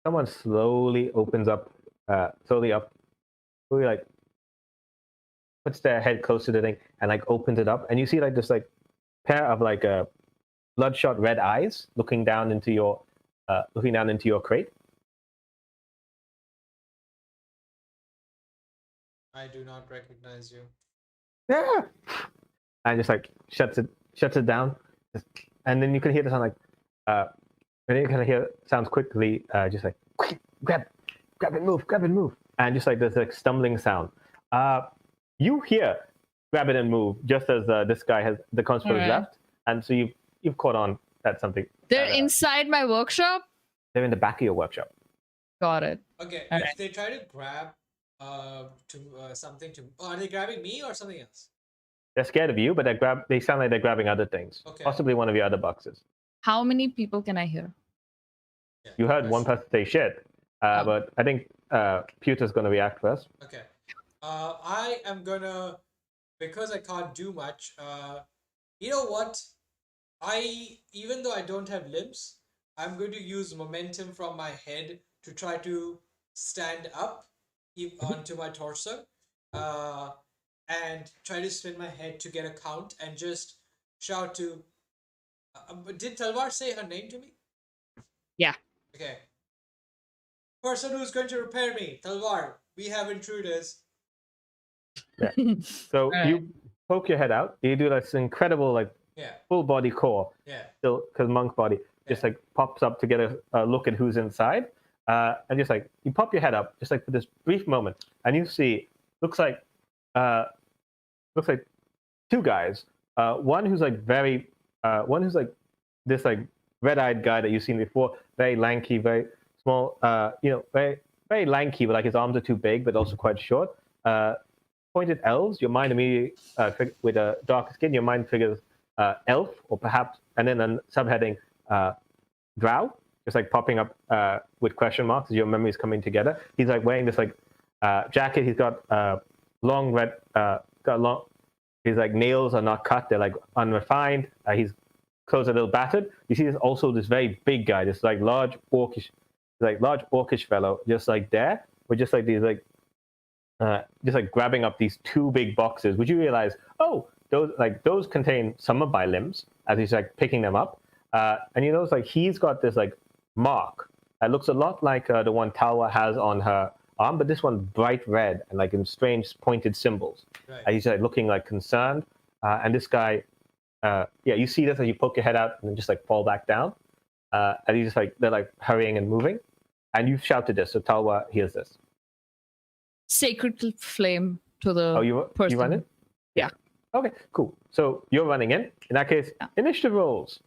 Speaker 3: Someone slowly opens up, slowly like puts their head close to the thing and like opens it up, and you see like this like pair of like bloodshot red eyes looking down into your crate.
Speaker 1: I do not recognize you.
Speaker 3: Yeah. And just like shuts it down, and then you can hear the sound like and then you can hear sounds quickly just like quick, grab and move, and just like there's like stumbling sound. You hear grab it and move just as this guy the constable has left, and so you've caught on that something.
Speaker 2: They're inside my workshop?
Speaker 3: They're in the back of your workshop.
Speaker 2: Got it.
Speaker 1: Okay,
Speaker 2: All
Speaker 1: if
Speaker 2: right.
Speaker 1: they try to grab something are they grabbing me or something else?
Speaker 3: They're scared of you, but they sound like they're grabbing other things.
Speaker 1: Okay.
Speaker 3: Possibly one of your other boxes.
Speaker 2: How many people can I hear?
Speaker 1: Yeah,
Speaker 3: You heard
Speaker 1: good
Speaker 3: one
Speaker 1: question.
Speaker 3: person say shit, but I think Pewter's going to react first.
Speaker 1: Okay. I am gonna, because I can't do much, you know what? Even though I don't have limbs, I'm going to use momentum from my head to try to stand up onto my torso, and try to spin my head to get a count and just shout to. Did Talwar say her name to me?
Speaker 2: Yeah.
Speaker 1: Okay. Person who's going to repair me, Talwar. We have intruders.
Speaker 3: Yeah. So you poke your head out. You do this incredible like full body core.
Speaker 1: Yeah.
Speaker 3: Still, because monk body just like pops up to get a look at who's inside, and just like you pop your head up just like for this brief moment, and you see looks like two guys. One who's like one who's like this like red-eyed guy that you've seen before, very lanky, very small, very very lanky, but like his arms are too big, but also quite short. Pointed elves. Your mind immediately with a darker skin. Your mind figures elf, or perhaps, and then a subheading drow, just like popping up with question marks as your memories coming together. He's like wearing this like jacket. He's got long red, his like nails are not cut. They're like unrefined. His clothes are a little battered. You see, there's also this very big guy, this like large orcish fellow, just like there, with just like these like, just like grabbing up these two big boxes. Would you realize, oh, those contain some of my limbs, as he's like picking them up, and you notice like he's got this like mark that looks a lot like the one Talwar has on her arm, but this one bright red and like in strange pointed symbols.
Speaker 1: Right.
Speaker 3: And he's like looking like concerned, and this guy, you see this as you poke your head out and then just like fall back down, and he's just like they're like hurrying and moving, and you've shouted this, so Talwar hears this.
Speaker 2: Sacred flame to the person.
Speaker 3: You run in?
Speaker 2: Yeah.
Speaker 3: Okay, cool. So you're running in. In that case, initiative rolls.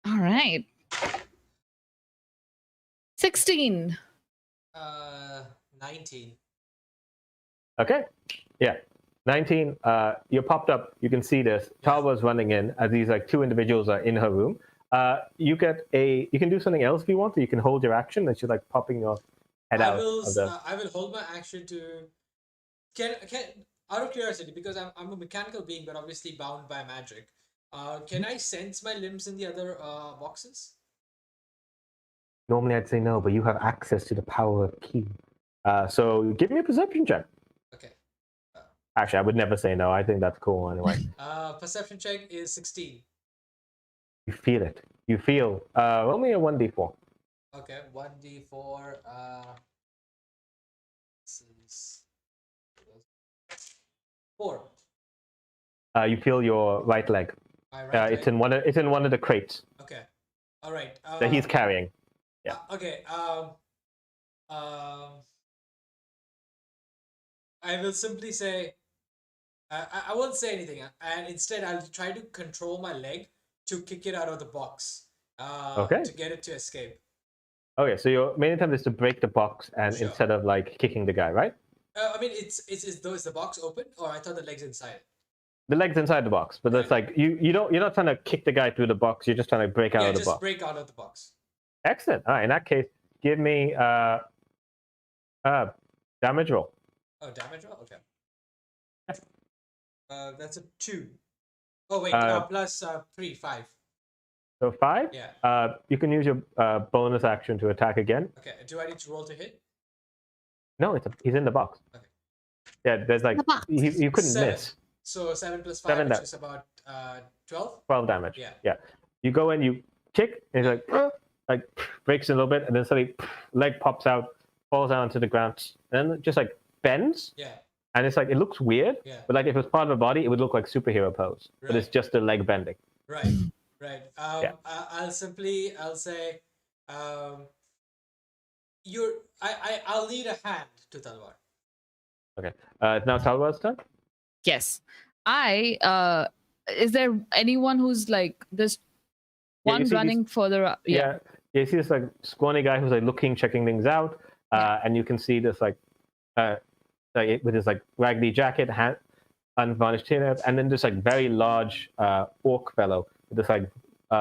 Speaker 2: All right. 16.
Speaker 1: 19.
Speaker 3: Okay. Yeah. 19. You're popped up. You can see this. Talwar's running in as these like two individuals are in her room. You can do something else if you want, or you can hold your action and she's like popping your head out.
Speaker 1: I will hold my action to can out of curiosity, because I'm a mechanical being but obviously bound by magic. Can I sense my limbs in the other boxes?
Speaker 3: Normally I'd say no, but you have access to the power of ki. So give me a perception check.
Speaker 1: Okay.
Speaker 3: Actually, I would never say no. I think that's cool anyway.
Speaker 1: Perception check is 16.
Speaker 3: You feel it. You feel only a 1d4.
Speaker 1: Okay, 1d4. This is 4.
Speaker 3: You feel your right leg.
Speaker 1: My right
Speaker 3: It's
Speaker 1: leg.
Speaker 3: in one of the crates
Speaker 1: Okay. All right.
Speaker 3: that he's carrying. Yeah.
Speaker 1: Okay. I will simply say, I won't say anything, and instead I'll try to control my leg to kick it out of the box.
Speaker 3: Okay.
Speaker 1: To get it to escape.
Speaker 3: Okay, so your main attempt is to break the box, and
Speaker 1: Sure.
Speaker 3: instead of like kicking the guy, right?
Speaker 1: I mean, is the box open, or I thought the leg's inside?
Speaker 3: The leg's inside the box, but that's like you're not trying to kick the guy through the box. You're just trying to break out of the
Speaker 1: just
Speaker 3: box.
Speaker 1: break out of the box.
Speaker 3: Excellent. All right, in that case, give me damage roll.
Speaker 1: Oh, damage roll. Okay. That's a 2. Oh wait, plus 3, 5.
Speaker 3: So 5.
Speaker 1: Yeah.
Speaker 3: You can use your bonus action to attack again.
Speaker 1: Okay. Do I need to roll to hit?
Speaker 3: No, he's in the box.
Speaker 1: Okay.
Speaker 3: Yeah, there's like you couldn't
Speaker 1: 7.
Speaker 3: miss.
Speaker 1: So 7 plus 5,
Speaker 3: 7
Speaker 1: which is about 12.
Speaker 3: 12 damage.
Speaker 1: Yeah.
Speaker 3: You go in, you kick, and it's like breaks a little bit, and then suddenly leg pops out, falls down to the ground, and then just like bends.
Speaker 1: Yeah.
Speaker 3: And it's like it looks weird,
Speaker 1: Yeah.
Speaker 3: but like if it was part of a body, it would look like superhero pose.
Speaker 1: Right.
Speaker 3: But it's just the leg bending.
Speaker 1: Right. Right.
Speaker 3: Yeah.
Speaker 1: I'll say, I'll need a hand to Talwar.
Speaker 3: Okay. It's now Talwar's turn.
Speaker 2: Yes. Is there anyone who's like this
Speaker 3: Yeah, you
Speaker 2: one
Speaker 3: see
Speaker 2: running further up?
Speaker 3: Yeah. You see this like scrawny guy who's like looking, checking things out, and you can see this like with his like raggedy jacket, unvarnished hair, and then this like very large orc fellow with this like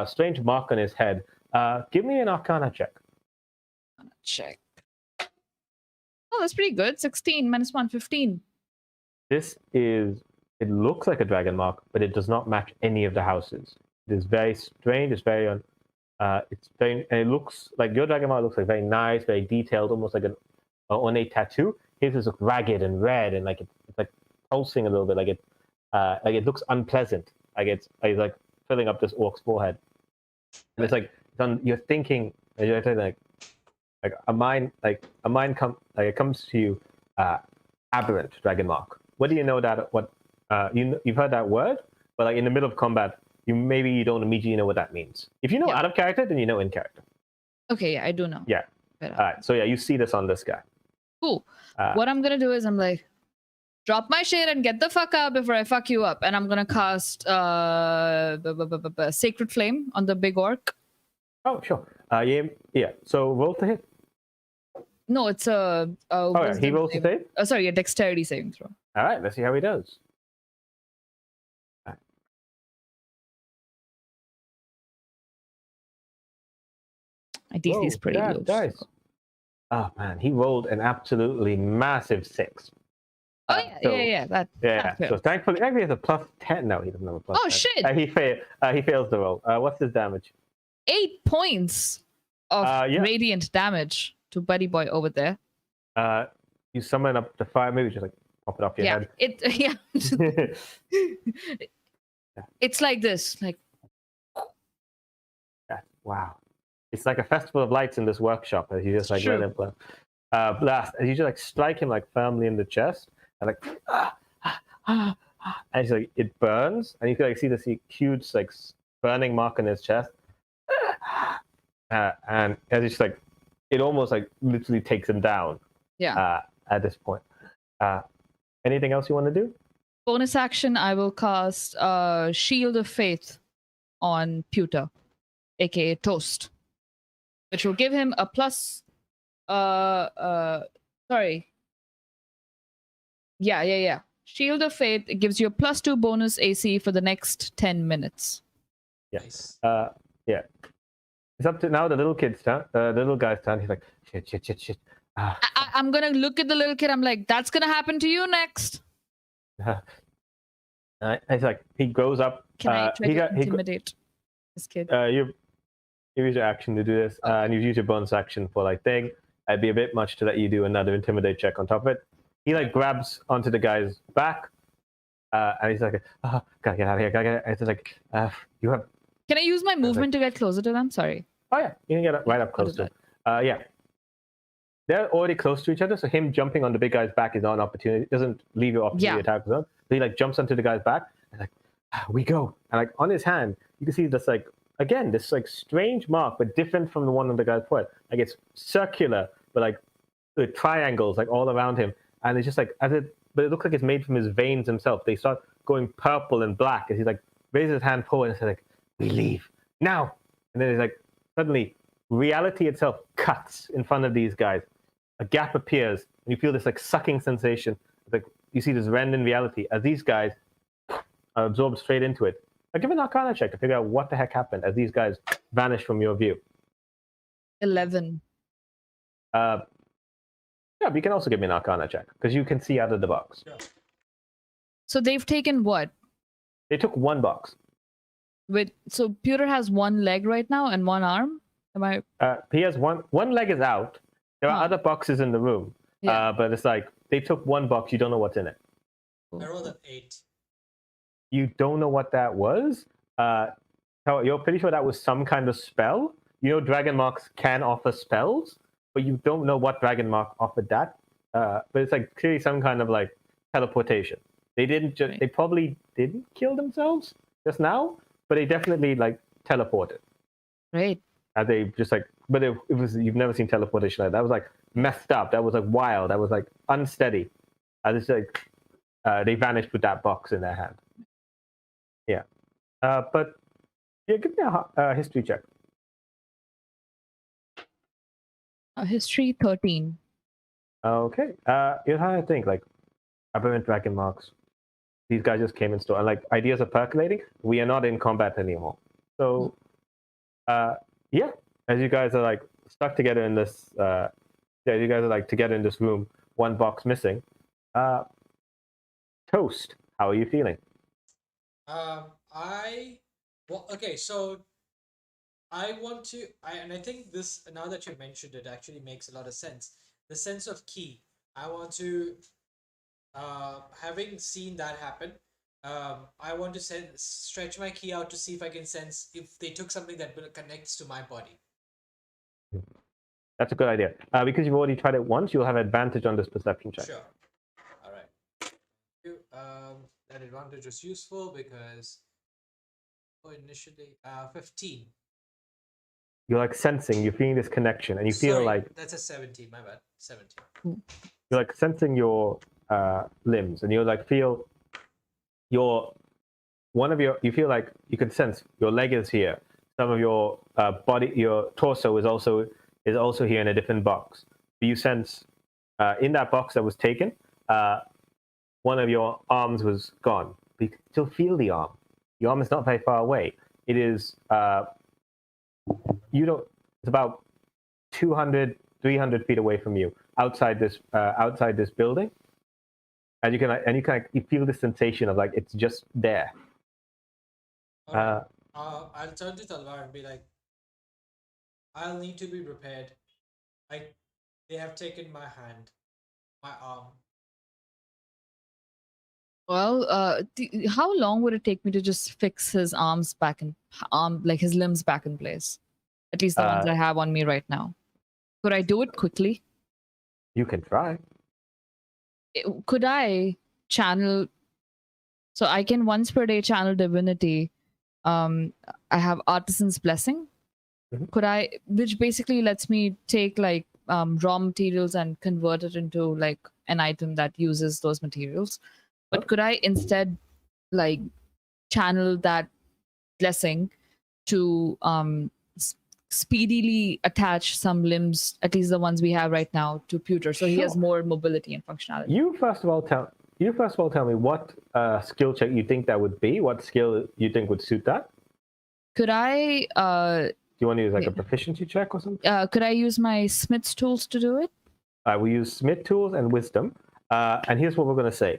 Speaker 3: strange mark on his head. Give me an Arcana check.
Speaker 2: Check. Oh, that's pretty good. 16 minus 1, 15.
Speaker 3: It looks like a dragon mark, but it does not match any of the houses. It is very strange. It's very and it looks like your dragon mark looks like very nice, very detailed, almost like an ornate tattoo. His is ragged and red, and like it's like pulsing a little bit, like it looks unpleasant, like it's like filling up this orc's forehead. And it's like you're thinking, like a mind comes to you, aberrant dragon mark. What do you know that you've heard that word, but like in the middle of combat, you don't immediately know what that means. If you know out of character, then you know in character.
Speaker 2: Okay, yeah, I do know.
Speaker 3: Yeah. All right. So yeah, you see this on this guy.
Speaker 2: Cool. What I'm gonna do is I'm like, drop my shit and get the fuck out before I fuck you up, and I'm gonna cast Sacred Flame on the big orc.
Speaker 3: Oh sure. Yeah. So roll to hit.
Speaker 2: No, it's a
Speaker 3: Oh, yeah, he
Speaker 2: wisdom
Speaker 3: rolls to
Speaker 2: saving-
Speaker 3: save?
Speaker 2: sorry, a dexterity saving throw.
Speaker 3: All right, let's see how he does.
Speaker 2: My DC is pretty low.
Speaker 3: Dice.
Speaker 2: So.
Speaker 3: Oh man, he rolled an absolutely massive 6.
Speaker 2: Oh yeah,
Speaker 3: so-
Speaker 2: yeah. That
Speaker 3: Yeah,
Speaker 2: fails.
Speaker 3: so thankfully, actually, he has a plus 10. No, he doesn't have a plus
Speaker 2: Oh,
Speaker 3: 10.
Speaker 2: shit.
Speaker 3: He fails the roll. What's his damage?
Speaker 2: 8 points of
Speaker 3: Yeah.
Speaker 2: radiant damage to Buddy Boy over there.
Speaker 3: You summon up the fire, maybe just like pop it off your
Speaker 2: Yeah,
Speaker 3: head.
Speaker 2: it's like this, like
Speaker 3: Yeah, wow. It's like a festival of lights in this workshop as you just like
Speaker 2: True.
Speaker 3: let it blast. As you just like strike him like firmly in the chest and like and it's like it burns and you can like see this huge like burning mark on his chest. And as it's like it almost like literally takes him down.
Speaker 2: Yeah.
Speaker 3: At this point. Anything else you want to do?
Speaker 2: bonus action. I will cast Shield of Faith on Pewter, aka Toast, which will give him a plus. Sorry. Yeah. Shield of Faith, it gives you a +2 bonus AC for the next 10 minutes.
Speaker 3: Yeah.
Speaker 1: Nice.
Speaker 3: Yeah. It's up to now the little kid's turn. The little guy's turn. He's like, shit.
Speaker 2: I'm gonna look at the little kid. I'm like, that's gonna happen to you next.
Speaker 3: It's like he goes up.
Speaker 2: Can I try to intimidate this kid?
Speaker 3: You use your action to do this, and you use your bonus action for like thing. It'd be a bit much to let you do another intimidate check on top of it. He like grabs onto the guy's back, and he's like, oh, "Gotta get out of here! Gotta get!" It's like, "You have."
Speaker 2: Can I use my movement to get closer to them? Sorry.
Speaker 3: Oh yeah, you can get right up close to him. Yeah. They're already close to each other, so him jumping on the big guy's back is not an opportunity. It doesn't leave your opportunity to attack zone. So he like jumps onto the guy's back and like, we go. And like on his hand, you can see this like again, this like strange mark, but different from the one on the guy's foot. Like it's circular, but like with triangles like all around him. And it's just like but it looks like it's made from his veins himself. They start going purple and black as he like raises his hand forward and says like, we leave now. And then it's like suddenly reality itself cuts in front of these guys. A gap appears, and you feel this like sucking sensation. Like you see this rend in reality as these guys are absorbed straight into it. Now give an Arcana check to figure out what the heck happened as these guys vanish from your view.
Speaker 2: 11.
Speaker 3: Yeah, but you can also give me an Arcana check because you can see out of the box.
Speaker 1: Yeah.
Speaker 2: So they've taken what?
Speaker 3: They took one box.
Speaker 2: So Pewter has one leg right now and one arm. Am I?
Speaker 3: He has one leg is out. There are other boxes in the room, but it's like they took one box. You don't know what's in it.
Speaker 1: I rolled an 8.
Speaker 3: You don't know what that was. You're pretty sure that was some kind of spell. You know, dragon marks can offer spells, but you don't know what dragon mark offered that. But it's like clearly some kind of like teleportation. They didn't just. They probably didn't kill themselves just now, but they definitely like teleported.
Speaker 2: Right.
Speaker 3: And they just like, but it was you've never seen teleportation like that. That was like messed up. That was like wild. That was like unsteady. It's like they vanished with that box in their hand. Yeah, but yeah, give me a history check.
Speaker 2: History 13.
Speaker 3: Okay, you're trying to think like aberrant dragon marks. These guys just came in store, and like ideas are percolating. We are not in combat anymore, so yeah. As you guys are like stuck together in this, you guys are like together in this room. One box missing. Toast. How are you feeling?
Speaker 1: Okay, so I want to, and I think this, now that you mentioned it, actually makes a lot of sense. The sense of key. I want to, having seen that happen, I want to stretch my key out to see if I can sense if they took something that connects to my body.
Speaker 3: That's a good idea. Because you've already tried it once, you'll have advantage on this perception check.
Speaker 1: Sure. All right. That advantage is useful because initially 15.
Speaker 3: You're like sensing, you're feeling this connection, and you feel
Speaker 1: Sorry,
Speaker 3: like
Speaker 1: that's a 17. My bad. 17.
Speaker 3: you're like sensing your limbs, and you like feel you feel like you can sense your leg is here. Some of your body, your torso is also here in a different box. you sense in that box that was taken, one of your arms was gone. But you can still feel the arm. The arm is not very far away. It is it's about 200, 300 feet away from you, outside this building, and you feel the sensation of like it's just there.
Speaker 1: Alright. I'll turn to Talwar and be like, I'll need to be prepared. They have taken my hand, my arm.
Speaker 2: Well, how long would it take me to just fix his arms back in like his limbs back in place? At least the ones I have on me right now. Could I do it quickly?
Speaker 3: You can try.
Speaker 2: Could I channel? So I can once per day channel divinity. I have Artisan's Blessing.
Speaker 3: Mm-hmm.
Speaker 2: Could I, which basically lets me take like raw materials and convert it into like an item that uses those materials. But could I instead like channel that blessing to speedily attach some limbs, at least the ones we have right now, to Pewter, so he has more mobility and functionality?
Speaker 3: You first of all tell me what skill check you think that would be. What skill you think would suit that?
Speaker 2: Could I?
Speaker 3: Do you want to use like a proficiency check or something?
Speaker 2: Could I use my Smith's tools to do it?
Speaker 3: We use Smith tools and wisdom. And here's what we're going to say.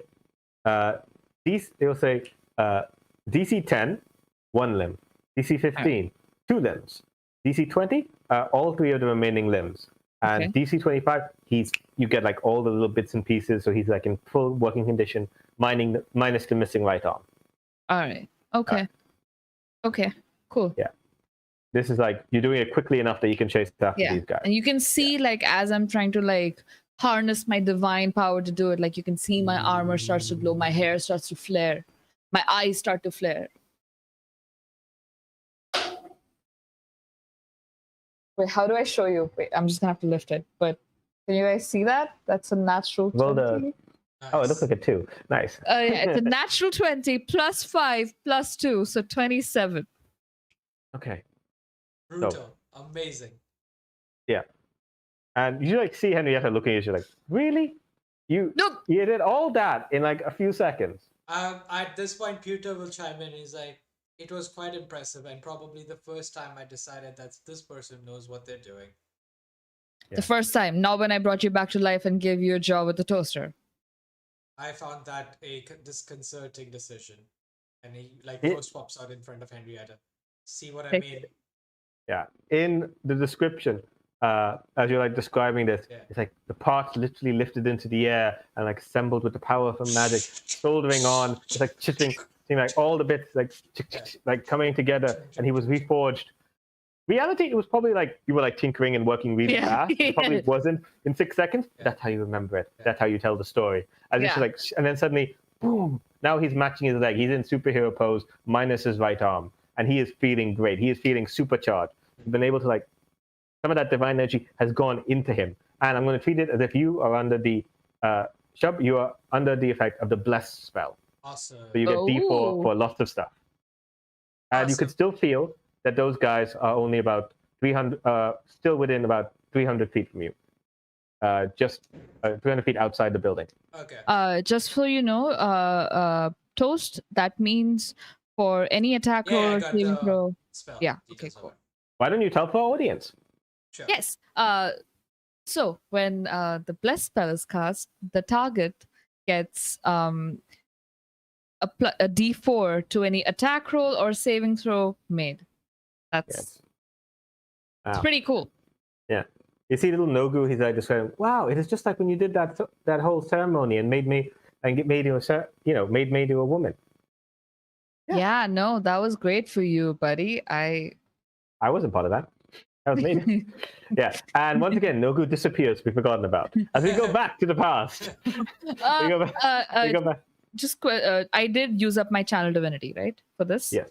Speaker 3: They'll say DC 10, 1 limb. DC 15, 2 limbs. DC 20, all 3 of the remaining limbs. And DC 25, you get like all the little bits and pieces, so he's like in full working condition, minus the missing right arm.
Speaker 2: All right. Okay.
Speaker 3: Right.
Speaker 2: Okay. Cool.
Speaker 3: Yeah. This is like you're doing it quickly enough that you can chase after these guys.
Speaker 2: And you can see like as I'm trying to like harness my divine power to do it, like you can see my armor starts to glow, my hair starts to flare, my eyes start to flare. Wait, how do I show you? Wait, I'm just gonna have to lift it. But can you guys see that? That's a natural 20.
Speaker 3: Oh, it looks like a 2. Nice.
Speaker 2: Yeah, it's a natural 20 plus 5 plus 2, so 27.
Speaker 3: Okay.
Speaker 1: Brutal. Amazing.
Speaker 3: Yeah. And you like see Henrietta looking at you like, really? You did all that in like a few seconds.
Speaker 1: At this point, Pewter will chime in. He's like, it was quite impressive, and probably the first time I decided that this person knows what they're doing.
Speaker 2: The first time, not when I brought you back to life and gave you a job with the toaster.
Speaker 1: I found that a disconcerting decision. And he ghost pops out in front of Henrietta. See what I mean?
Speaker 3: Yeah. In the description, as you're like describing this, it's like the parts literally lifted into the air and like assembled with the power of magic, soldering on. It's like chipping, like all the bits like coming together, and he was reforged. Reality, it was probably like you were like tinkering and working really fast. It probably wasn't in 6 seconds. That's how you remember it. That's how you tell the story. And it's like, and then suddenly, boom! Now he's matching his leg. He's in superhero pose, minus his right arm, and he is feeling great. He is feeling supercharged. He's been able to like, some of that divine energy has gone into him. And I'm going to treat it as if you are under the you are under the effect of the blessed spell.
Speaker 1: Awesome.
Speaker 3: So you get D4 for lots of stuff. And you could still feel that those guys are only about 300, still within about 300 feet from you. Just 300 feet outside the building.
Speaker 1: Okay.
Speaker 2: Just so you know, Toast, that means for any attack roll or saving throw.
Speaker 1: Spell.
Speaker 2: Yeah, okay, cool.
Speaker 3: Why don't you tell for our audience?
Speaker 1: Sure.
Speaker 2: Yes. So when the bless spell is cast, the target gets a D4 to any attack roll or saving throw made. That's it's pretty cool.
Speaker 3: Yeah. You see little Nogu, he's like describing, wow, it is just like when you did that whole ceremony and made you a woman.
Speaker 2: Yeah, no, that was great for you, buddy. I
Speaker 3: wasn't part of that. That was me. Yeah. And once again, Nogu disappears, we've forgotten about. As we go back to the past. We go back.
Speaker 2: Just I did use up my channel divinity, right? For this?
Speaker 3: Yes.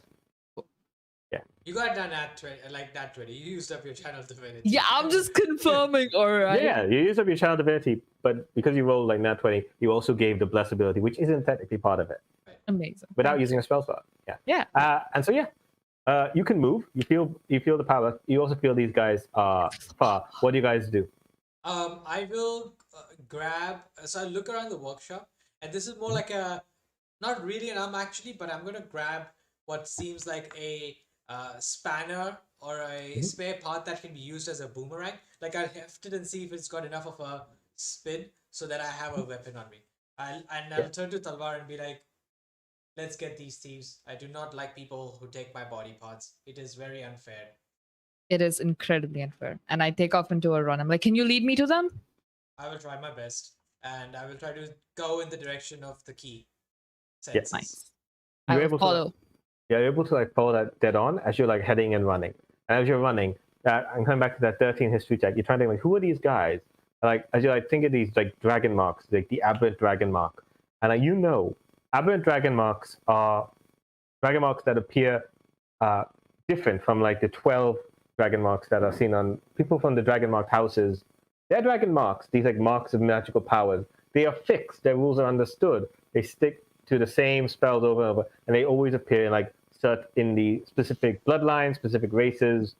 Speaker 1: You got done at 20, like that 20. You used up your channel divinity.
Speaker 2: Yeah, I'm just confirming. All right.
Speaker 3: Yeah, you used up your channel divinity, but because you rolled like nat 20, you also gave the bless ability, which isn't technically part of it.
Speaker 2: Amazing.
Speaker 3: Without using a spell slot. Yeah.
Speaker 2: Yeah.
Speaker 3: And so you can move. You feel the power. You also feel these guys are far. What do you guys do?
Speaker 1: I will grab. So I look around the workshop, and this is more like a, not really an arm actually, but I'm gonna grab what seems like a spanner or a
Speaker 3: Mhm.
Speaker 1: spare part that can be used as a boomerang. Like I'll heft it and see if it's got enough of a spin so that I have a weapon on me. I'll turn to Talwar and be like, "Let's get these thieves. I do not like people who take my body parts. It is very unfair."
Speaker 2: It is incredibly unfair. And I take off into a run. I'm like, can you lead me to them?
Speaker 1: I will try my best, and I will try to go in the direction of the key
Speaker 3: Yeah.
Speaker 1: senses.
Speaker 2: Nice. I
Speaker 3: You're
Speaker 2: will
Speaker 3: able to.
Speaker 2: follow.
Speaker 3: Yeah, you're able to like follow that dead on as you're like heading and running. And as you're running, I'm coming back to that 13 history check. You're trying to think like, who are these guys? Like as you like think of these like dragon marks, like the aberrant dragon mark, and like aberrant dragon marks are dragon marks that appear different from like the 12 dragon marks that are seen on people from the dragon mark houses. They're dragon marks. These like marks of magical powers. They are fixed. Their rules are understood. They stick to the same spells over and over, and they always appear in like in the specific bloodlines, specific races.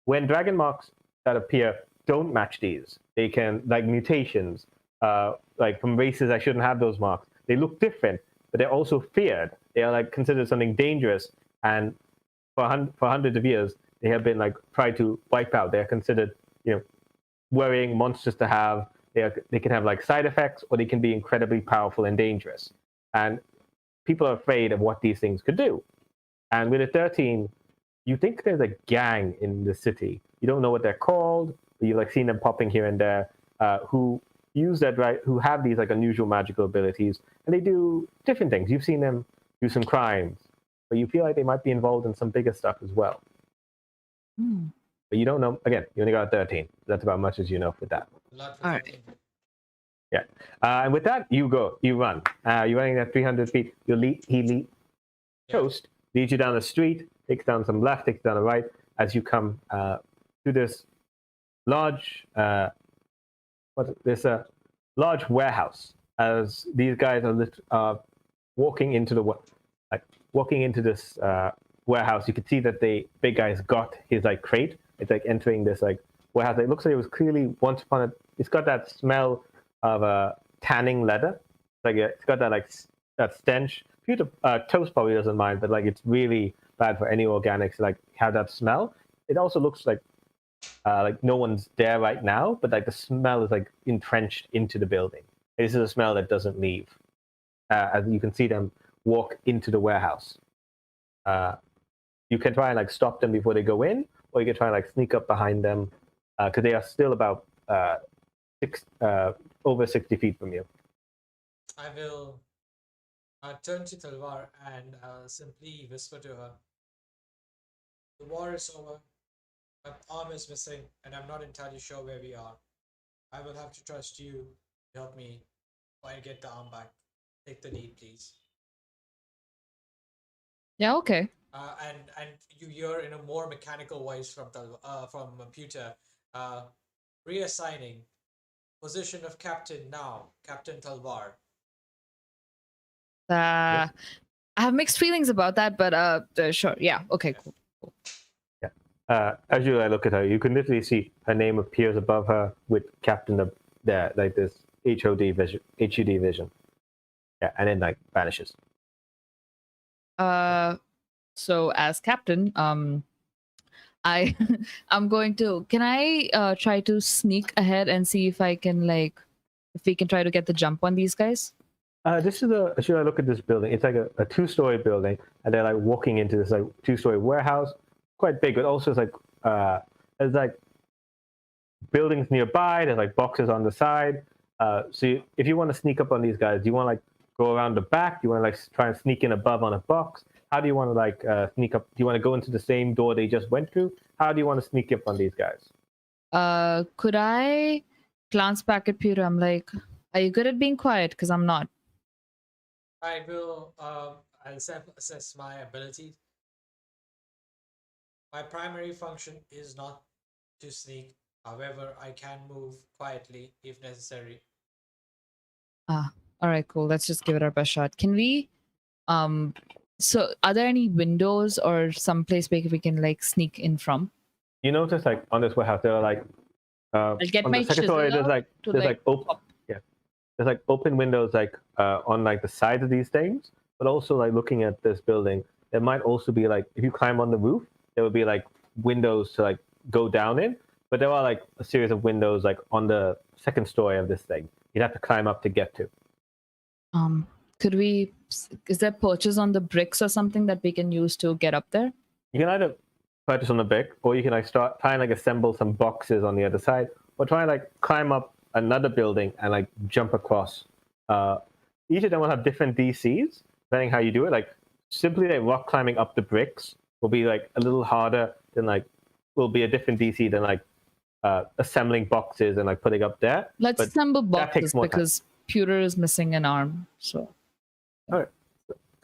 Speaker 3: When dragon marks that appear don't match these, they can like mutations, like from races that shouldn't have those marks. They look different, but they're also feared. They are like considered something dangerous, and for hundreds of years they have been like tried to wipe out. They are considered, worrying monsters to have. They can have like side effects, or they can be incredibly powerful and dangerous. And people are afraid of what these things could do. And with a 13, you think there's a gang in the city. You don't know what they're called, but you've like seen them popping here and there, who use that right, who have these like unusual magical abilities, and they do different things. You've seen them do some crimes, but you feel like they might be involved in some bigger stuff as well.
Speaker 2: Hmm.
Speaker 3: But you don't know. Again, you only got a 13. That's about much as you know with that.
Speaker 1: Not for
Speaker 2: All right.
Speaker 1: 13.
Speaker 3: Yeah. And with that, you run. You're running at 300 feet. He
Speaker 1: Yeah.
Speaker 3: Toast leads you down the street, takes down some left, takes down the right, as you come to this large, large warehouse. As these guys are walking into this warehouse, you can see that the big guy's got his like crate. It's like entering this like warehouse. It looks like it was clearly once upon a. It's got that smell of tanning leather. It's got that like that stench. Toast probably doesn't mind, but like it's really bad for any organics to like have that smell. It also looks like no one's there right now, but like the smell is like entrenched into the building. This is a smell that doesn't leave. As you can see them walk into the warehouse. You can try and like stop them before they go in, or you can try and like sneak up behind them because they are still about over 60 feet from you.
Speaker 1: I will turn to Talwar and simply whisper to her, "The war is over. My arm is missing, and I'm not entirely sure where we are. I will have to trust you to help me try and get the arm back. Take the lead, please."
Speaker 2: Yeah, okay.
Speaker 1: And you hear in a more mechanical voice from Pewter, reassigning position of captain now, Captain Talvar.
Speaker 2: I have mixed feelings about that, but sure. Yeah. Okay. Cool.
Speaker 3: As you look at her, you can literally see her name appears above her with Captain up there, like this HUD vision. Yeah, and then like vanishes.
Speaker 2: So as captain, I I'm going to. Can I try to sneak ahead and see if I can if we can try to get the jump on these guys?
Speaker 3: This is as you look at this building, it's like a two-story building, and they're like walking into this like two-story warehouse, quite big, but also it's like there's like buildings nearby. There's like boxes on the side. If you want to sneak up on these guys, do you want to like go around the back? Do you want to like try and sneak in above on a box? How do you want to like sneak up? Do you want to go into the same door they just went through? How do you want to sneak up on these guys?
Speaker 2: Could I glance back at Pewter? I'm like, are you good at being quiet? Because I'm not.
Speaker 1: I will I'll assess my ability. My primary function is not to sneak. However, I can move quietly if necessary.
Speaker 2: All right, cool. Let's just give it our best shot. Can we so are there any windows or some place where we can like sneak in from?
Speaker 3: You notice like on this warehouse there are like
Speaker 2: I'll get
Speaker 3: on
Speaker 2: my
Speaker 3: the second story,
Speaker 2: chisel
Speaker 3: there's
Speaker 2: out to
Speaker 3: there's
Speaker 2: like
Speaker 3: open,
Speaker 2: pop.
Speaker 3: yeah, there's like open windows on like the sides of these things, but also like looking at this building, there might also be like if you climb on the roof, there would be like windows to like go down in, but there are like a series of windows like on the second story of this thing. You'd have to climb up to get to.
Speaker 2: Could we? Is there perches on the bricks or something that we can use to get up there?
Speaker 3: You can either purchase on the brick, or you can like try and like assemble some boxes on the other side, or try and like climb up another building and like jump across. Each of them will have different DCs depending how you do it. Like simply like rock climbing up the bricks will be like a little harder than like will be a different DC than like assembling boxes and like putting up there.
Speaker 2: Let's
Speaker 3: But
Speaker 2: assemble
Speaker 3: that takes
Speaker 2: boxes
Speaker 3: more time.
Speaker 2: because Pewter is missing an arm. So
Speaker 3: So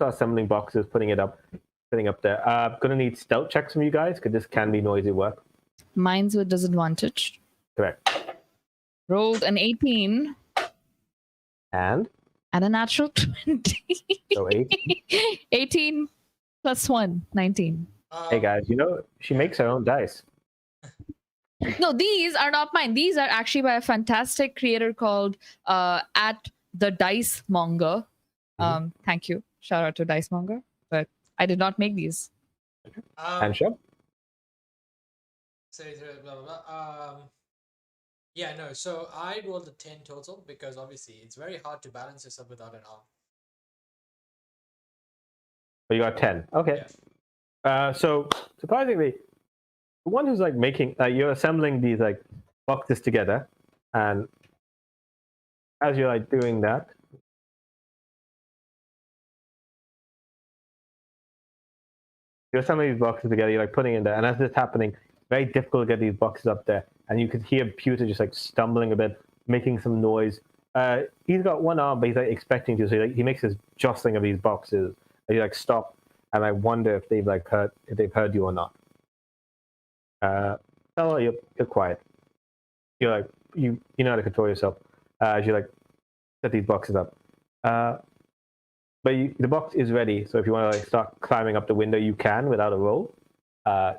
Speaker 3: assembling boxes, putting up there. Gonna need stealth checks from you guys because this can be noisy work.
Speaker 2: mine's with disadvantage.
Speaker 3: Correct.
Speaker 2: Rolled an 18
Speaker 3: And
Speaker 2: and a natural 20.
Speaker 3: so 8.
Speaker 2: 18 plus 1, 19.
Speaker 3: Hey guys, you know she makes her own dice.
Speaker 2: No, these are not mine. These are actually by a fantastic creator called at the Dice Monger. Thank you. Shout out to Dice Monger. But I did not make these.
Speaker 3: And shop.
Speaker 1: Blah, blah, blah. Yeah, no. So I rolled a 10 total because obviously it's very hard to balance yourself without an arm.
Speaker 3: But you got 10. Okay.
Speaker 1: Yeah.
Speaker 3: So surprisingly, the one who's like making you're assembling these like boxes together, and as you're like doing that, you're assembling these boxes together, you're like putting in there, and as this is happening, very difficult to get these boxes up there, and you could hear Pewter just like stumbling a bit, making some noise. He's got one arm, but he's like expecting to, so he makes this jostling of these boxes, and you like stop, and I wonder if they've heard you or not. Oh, you're quiet. You're like you know how to control yourself as you like set these boxes up. But the box is ready, so if you want to like start climbing up the window, you can without a roll. Yeah.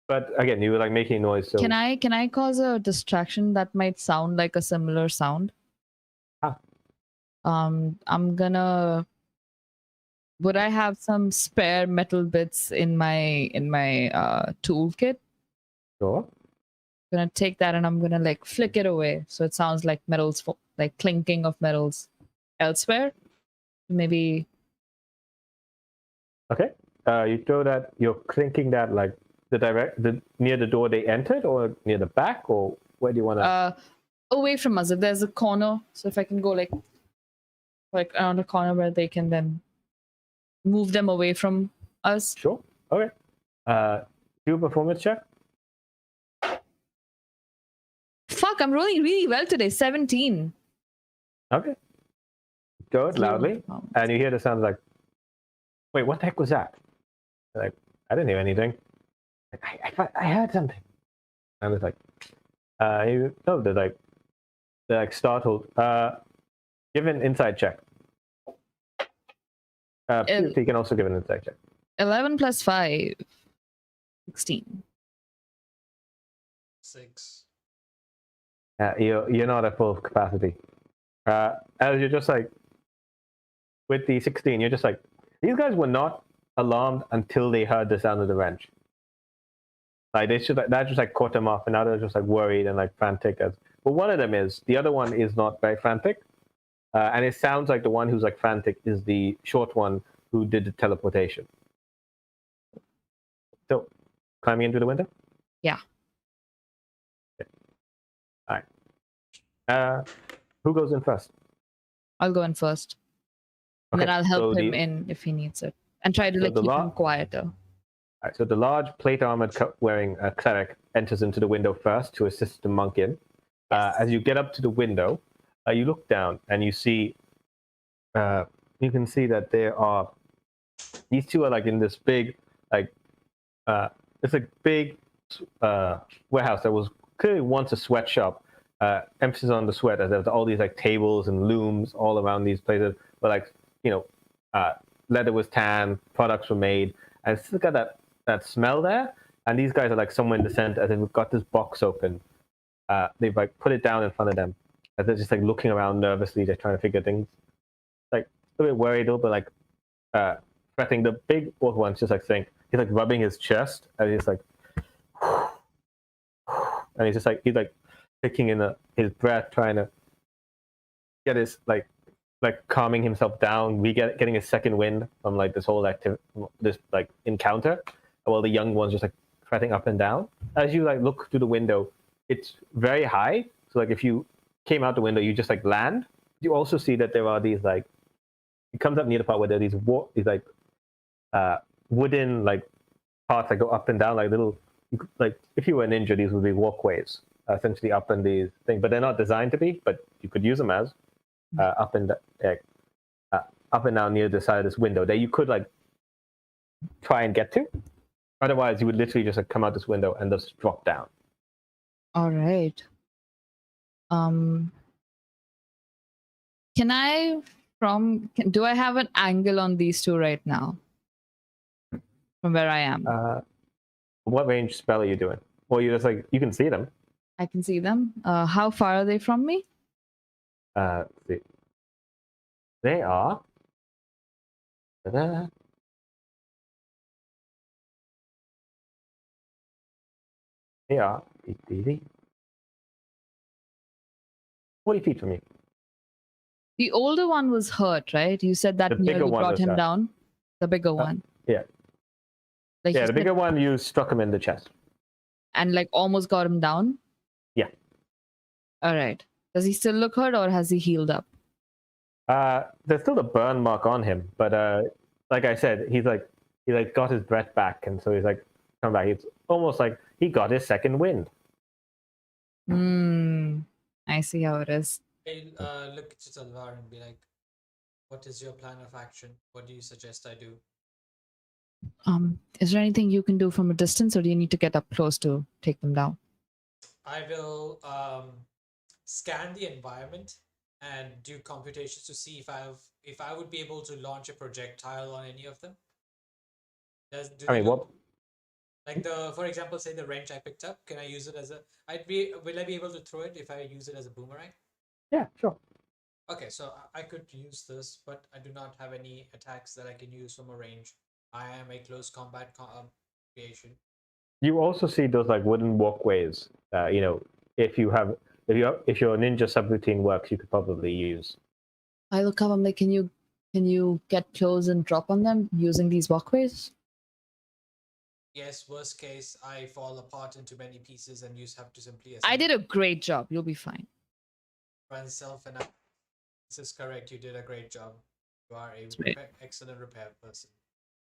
Speaker 3: But again, you were like making noise. So
Speaker 2: Can I cause a distraction that might sound like a similar sound? I'm gonna. Would I have some spare metal bits in my toolkit?
Speaker 3: Sure.
Speaker 2: I'm gonna take that and I'm gonna like flick it away so it sounds like metals, like clinking of metals elsewhere. Maybe.
Speaker 3: Okay. You throw that. You're clinking that like near the door they entered, or near the back, or where do you want to?
Speaker 2: Away from us. If there's a corner, so if I can go like around a corner where they can then move them away from us.
Speaker 3: Sure. Okay. Do a performance check.
Speaker 2: Fuck, I'm rolling really well today. 17.
Speaker 3: Okay. Go it loudly, and you hear the sound like, wait, what the heck was that? Like, I didn't hear anything. I heard something. And it's like, they're like startled. Give an insight check. You can also give an insight check.
Speaker 2: 11 plus 5. 16.
Speaker 1: 6.
Speaker 3: You're not at full capacity. As you're just like, with the 16, you're just like, these guys were not alarmed until they heard the sound of the wrench. Like that just like caught them off, and now they're just like worried and like frantic. But one of them is. The other one is not very frantic, and it sounds like the one who's like frantic is the short one who did the teleportation. So, climbing into the window.
Speaker 2: Yeah.
Speaker 3: Okay. All right. Who goes in first?
Speaker 2: I'll go in first. And then I'll help him in if he needs it. And try to keep him quieter.
Speaker 3: All right, so the large plate armored wearing cleric enters into the window first to assist the monk in.
Speaker 2: Yes.
Speaker 3: As you get up to the window, you look down and you see, you can see that these two are like in this big, it's a big warehouse that was clearly once a sweatshop. Emphasis on the sweat, as there's all these like tables and looms all around these places, but like leather was tanned, products were made, and it's still got that smell there. and these guys are like somewhere in the center, and they've got this box open. They've like put it down in front of them, and they're just like looking around nervously, just trying to figure things. Like a bit worried, a little bit like fretting. The big orc one's just like saying, he's like rubbing his chest, and he's like, and he's just like taking in his breath, trying to get his like calming himself down, getting a second wind from like this whole this like encounter, while the young one's just like fretting up and down. As you like look through the window, it's very high, so like if you came out the window, you just like land. You also see that there are these like, it comes up near the part where there are these like wooden like parts that go up and down, like little, like if you were a ninja, these would be walkways essentially up in these things, but they're not designed to be, but you could use them as up and down near the side of this window that you could like try and get to. Otherwise, you would literally just like come out this window and just drop down.
Speaker 2: All right. Do I have an angle on these two right now? From where I am.
Speaker 3: What range spell are you doing? Well, you just like, you can see them.
Speaker 2: I can see them. How far are they from me?
Speaker 3: Let's see. They are. Ta-da. They are 40 feet from you.
Speaker 2: The older one was hurt, right? You said that
Speaker 3: The bigger
Speaker 2: nearly
Speaker 3: one
Speaker 2: brought
Speaker 3: was
Speaker 2: him
Speaker 3: hurt.
Speaker 2: down. The bigger one.
Speaker 3: Yeah.
Speaker 2: Like
Speaker 3: Yeah,
Speaker 2: you
Speaker 3: the
Speaker 2: said-
Speaker 3: bigger one, you struck him in the chest.
Speaker 2: and like almost got him down.
Speaker 3: Yeah.
Speaker 2: All right. Does he still look hurt, or has he healed up?
Speaker 3: There's still a burn mark on him, but like I said, he got his breath back, and so he's like come back. It's almost like he got his second wind.
Speaker 2: I see how it is.
Speaker 1: I'll look to Talvar and be like, what is your plan of action? What do you suggest I do?
Speaker 2: Is there anything you can do from a distance, or do you need to get up close to take them down?
Speaker 1: I will scan the environment and do computations to see if I would be able to launch a projectile on any of them. Like for example, say the wrench I picked up, can I use it as will I be able to throw it if I use it as a boomerang?
Speaker 3: Yeah, sure.
Speaker 1: Okay, so I could use this, but I do not have any attacks that I can use from a range. I am a close combat creation.
Speaker 3: You also see those like wooden walkways. If your ninja subroutine works, you could probably use.
Speaker 2: I look up. I'm like, can you get close and drop on them using these walkways?
Speaker 1: Yes, worst case, I fall apart into many pieces and you have to simply.
Speaker 2: I did a great job. You'll be fine.
Speaker 1: Run self and this is correct. You did a great job. You are a excellent repair person.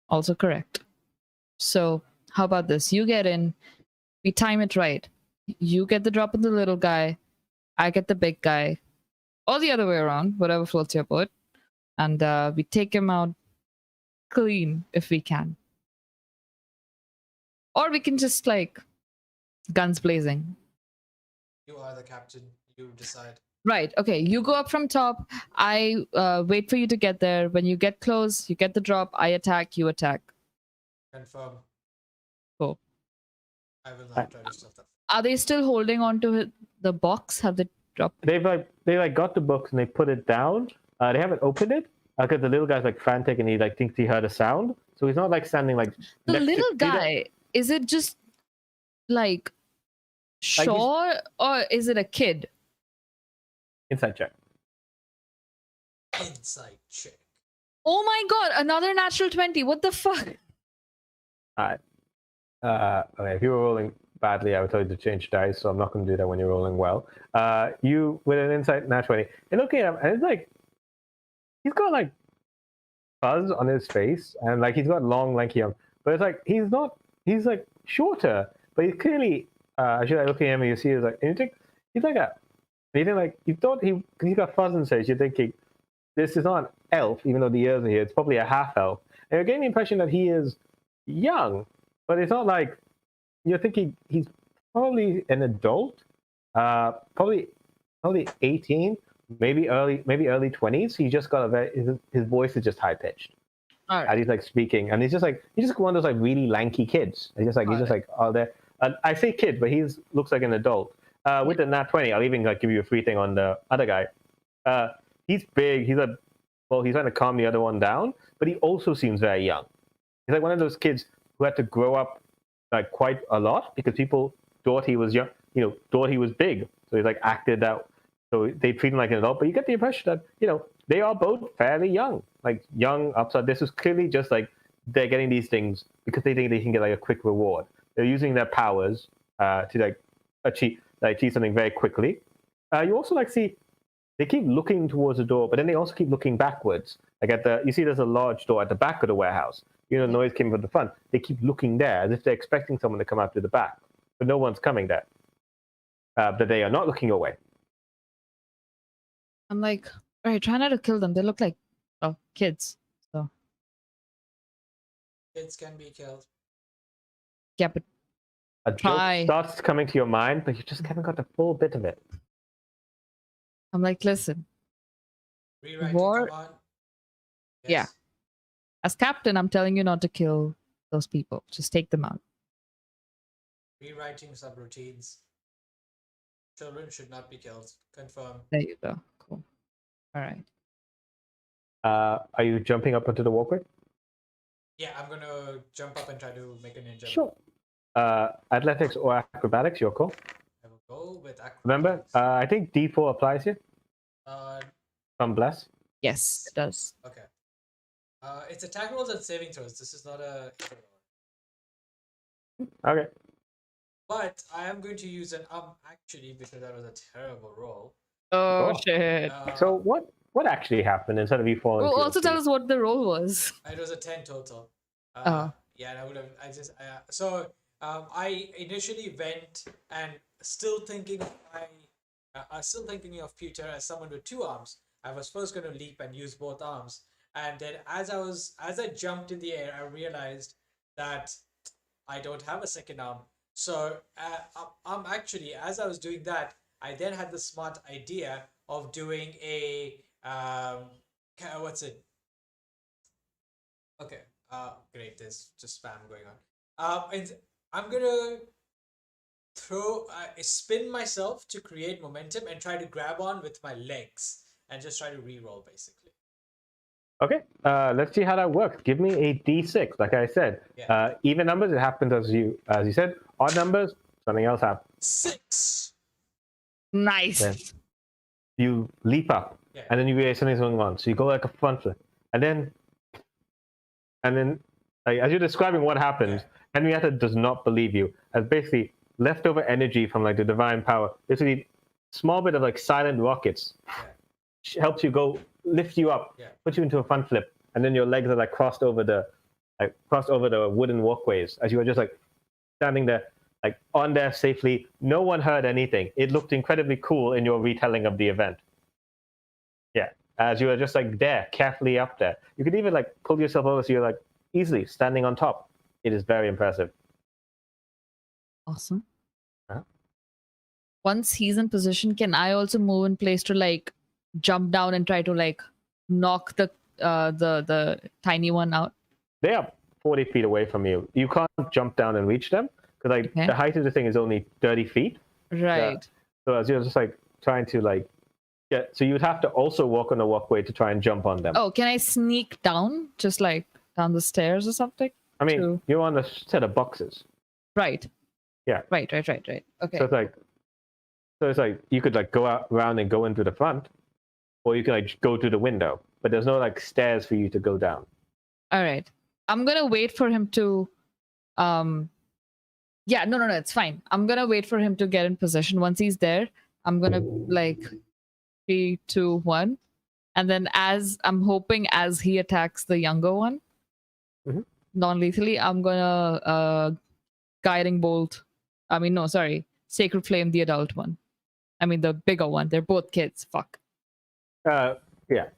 Speaker 2: Also correct. So how about this? You get in. We time it right. You get the drop on the little guy. I get the big guy. Or the other way around. Whatever floats your boat. And we take him out clean if we can. Or we can just like guns blazing.
Speaker 1: You are the captain. You decide.
Speaker 2: Right. Okay. You go up from top. I wait for you to get there. When you get close, you get the drop. I attack. You attack.
Speaker 1: Confirm.
Speaker 2: Cool.
Speaker 1: I will not try to stop that.
Speaker 2: Are they still holding on to the box? Have they dropped?
Speaker 3: They got the books and they put it down. They haven't opened it because the little guy's like frantic and he like thinks he heard a sound. So he's not like standing like.
Speaker 2: The little guy. Is it just like sure, or is it a kid?
Speaker 3: Inside check.
Speaker 1: Inside check.
Speaker 2: Oh my god, another natural 20. What the fuck?
Speaker 3: Alright. Okay, if you were rolling badly, I would tell you to change dice, so I'm not going to do that when you're rolling well. You, with an insight nat 20, and looking at him, and it's like, he's got like fuzz on his face, and like he's got long, lanky arms, but it's like, he's like shorter, but he's clearly, actually like looking at him, and you see he's like, and you think, he's like you thought he's got fuzz on his face, you're thinking, this is not an elf, even though the ears are here, it's probably a half elf. And you're getting the impression that he is young, but it's not like, you're thinking he's probably an adult, probably 18, maybe early 20s. He just got his voice is just high pitched.
Speaker 2: All
Speaker 3: as
Speaker 2: right.
Speaker 3: he's like speaking, and he's just one of those like really lanky kids. He's just like all there. I say kid, but he's looks like an adult. With the nat 20, I'll even like give you a free thing on the other guy. He's big. He's trying to calm the other one down, but he also seems very young. He's like one of those kids who had to grow up like quite a lot because people thought he was young, thought he was big. So he's like acted out. So they treat him like an adult, but you get the impression that, they are both fairly young, like young upside. This is clearly just like they're getting these things because they think they can get like a quick reward. They're using their powers to like achieve something very quickly. You also like see they keep looking towards the door, but then they also keep looking backwards. Like you see there's a large door at the back of the warehouse. The noise came from the front. They keep looking there as if they're expecting someone to come out to the back, but no one's coming there. But they are not looking your way.
Speaker 2: I'm like, all right, try not to kill them. They look like kids. So
Speaker 1: Kids can be killed.
Speaker 2: yeah, but
Speaker 3: A joke
Speaker 2: try.
Speaker 3: starts coming to your mind, but you just haven't got the full bit of it.
Speaker 2: I'm like, listen,
Speaker 1: Rewriting
Speaker 2: War-
Speaker 1: command.
Speaker 2: Yeah. As captain, I'm telling you not to kill those people. Just take them out.
Speaker 1: Rewriting subroutines. Children should not be killed. Confirm.
Speaker 2: There you go. Cool. All right.
Speaker 3: Are you jumping up onto the walkway?
Speaker 1: Yeah, I'm gonna jump up and try to make a ninja.
Speaker 3: Sure. Athletics or acrobatics, your call.
Speaker 1: I will go with acrobatics.
Speaker 3: Remember, I think D4 applies here. From Bless.
Speaker 2: Yes, it does.
Speaker 1: Okay. It's attack rolls and saving throws. This is not a hit roll.
Speaker 3: Okay.
Speaker 1: But I am going to use an actually because that was a terrible roll.
Speaker 2: Oh,
Speaker 3: Cool.
Speaker 2: shit.
Speaker 3: So what actually happened instead of you falling?
Speaker 2: Well,
Speaker 3: to your
Speaker 2: also tell
Speaker 3: feet?
Speaker 2: us what the roll was.
Speaker 1: It was a 10 total.
Speaker 2: Oh.
Speaker 1: Yeah, and I would have. I initially went and still thinking of Pewter as someone with two arms. I was first going to leap and use both arms, and then as I jumped in the air, I realized that I don't have a second arm. So I'm actually, as I was doing that, I then had the smart idea of doing a what's it? Okay. Great. There's just spam going on. And I'm gonna spin myself to create momentum and try to grab on with my legs and just try to re-roll basically.
Speaker 3: Okay. Let's see how that works. Give me a D6. Like I said,
Speaker 1: Yeah.
Speaker 3: even numbers, it happens as you said. Odd numbers, something else happens.
Speaker 1: 6.
Speaker 2: Nice.
Speaker 3: Then you leap up,
Speaker 1: Yeah.
Speaker 3: and then you realize something's going on. So you go like a front flip, and then like, as you're describing what happens, Henrietta does not believe you. As basically leftover energy from like the divine power, basically small bit of like silent rockets helps you go lift you up, put you into a front flip, and then your legs are like crossed over the wooden walkways as you were just like standing there like on there safely. No one heard anything. It looked incredibly cool in your retelling of the event. Yeah, as you were just like there, carefully up there. You could even like pull yourself over so you're like easily standing on top. It is very impressive.
Speaker 2: Awesome.
Speaker 3: Uh-huh.
Speaker 2: Once he's in position, can I also move in place to like jump down and try to like knock the tiny one out?
Speaker 3: They are 40 feet away from you. You can't jump down and reach them because like the height of the thing is only 30 feet.
Speaker 2: Right.
Speaker 3: So as you're just like trying to like so you would have to also walk on a walkway to try and jump on them.
Speaker 2: Oh, can I sneak down, just like down the stairs or something?
Speaker 3: I mean, you're on a set of boxes.
Speaker 2: Right.
Speaker 3: Yeah.
Speaker 2: Right. Okay.
Speaker 3: So it's like you could like go out around and go into the front, or you can like go through the window, but there's no like stairs for you to go down.
Speaker 2: All right. I'm gonna wait for him to no, it's fine. I'm gonna wait for him to get in position. Once he's there, I'm gonna like 3, 2, 1, and then as he attacks the younger one, non-lethally, I'm gonna guiding bolt. Sacred flame the adult one. I mean the bigger one. They're both kids. Fuck.
Speaker 3: Yeah.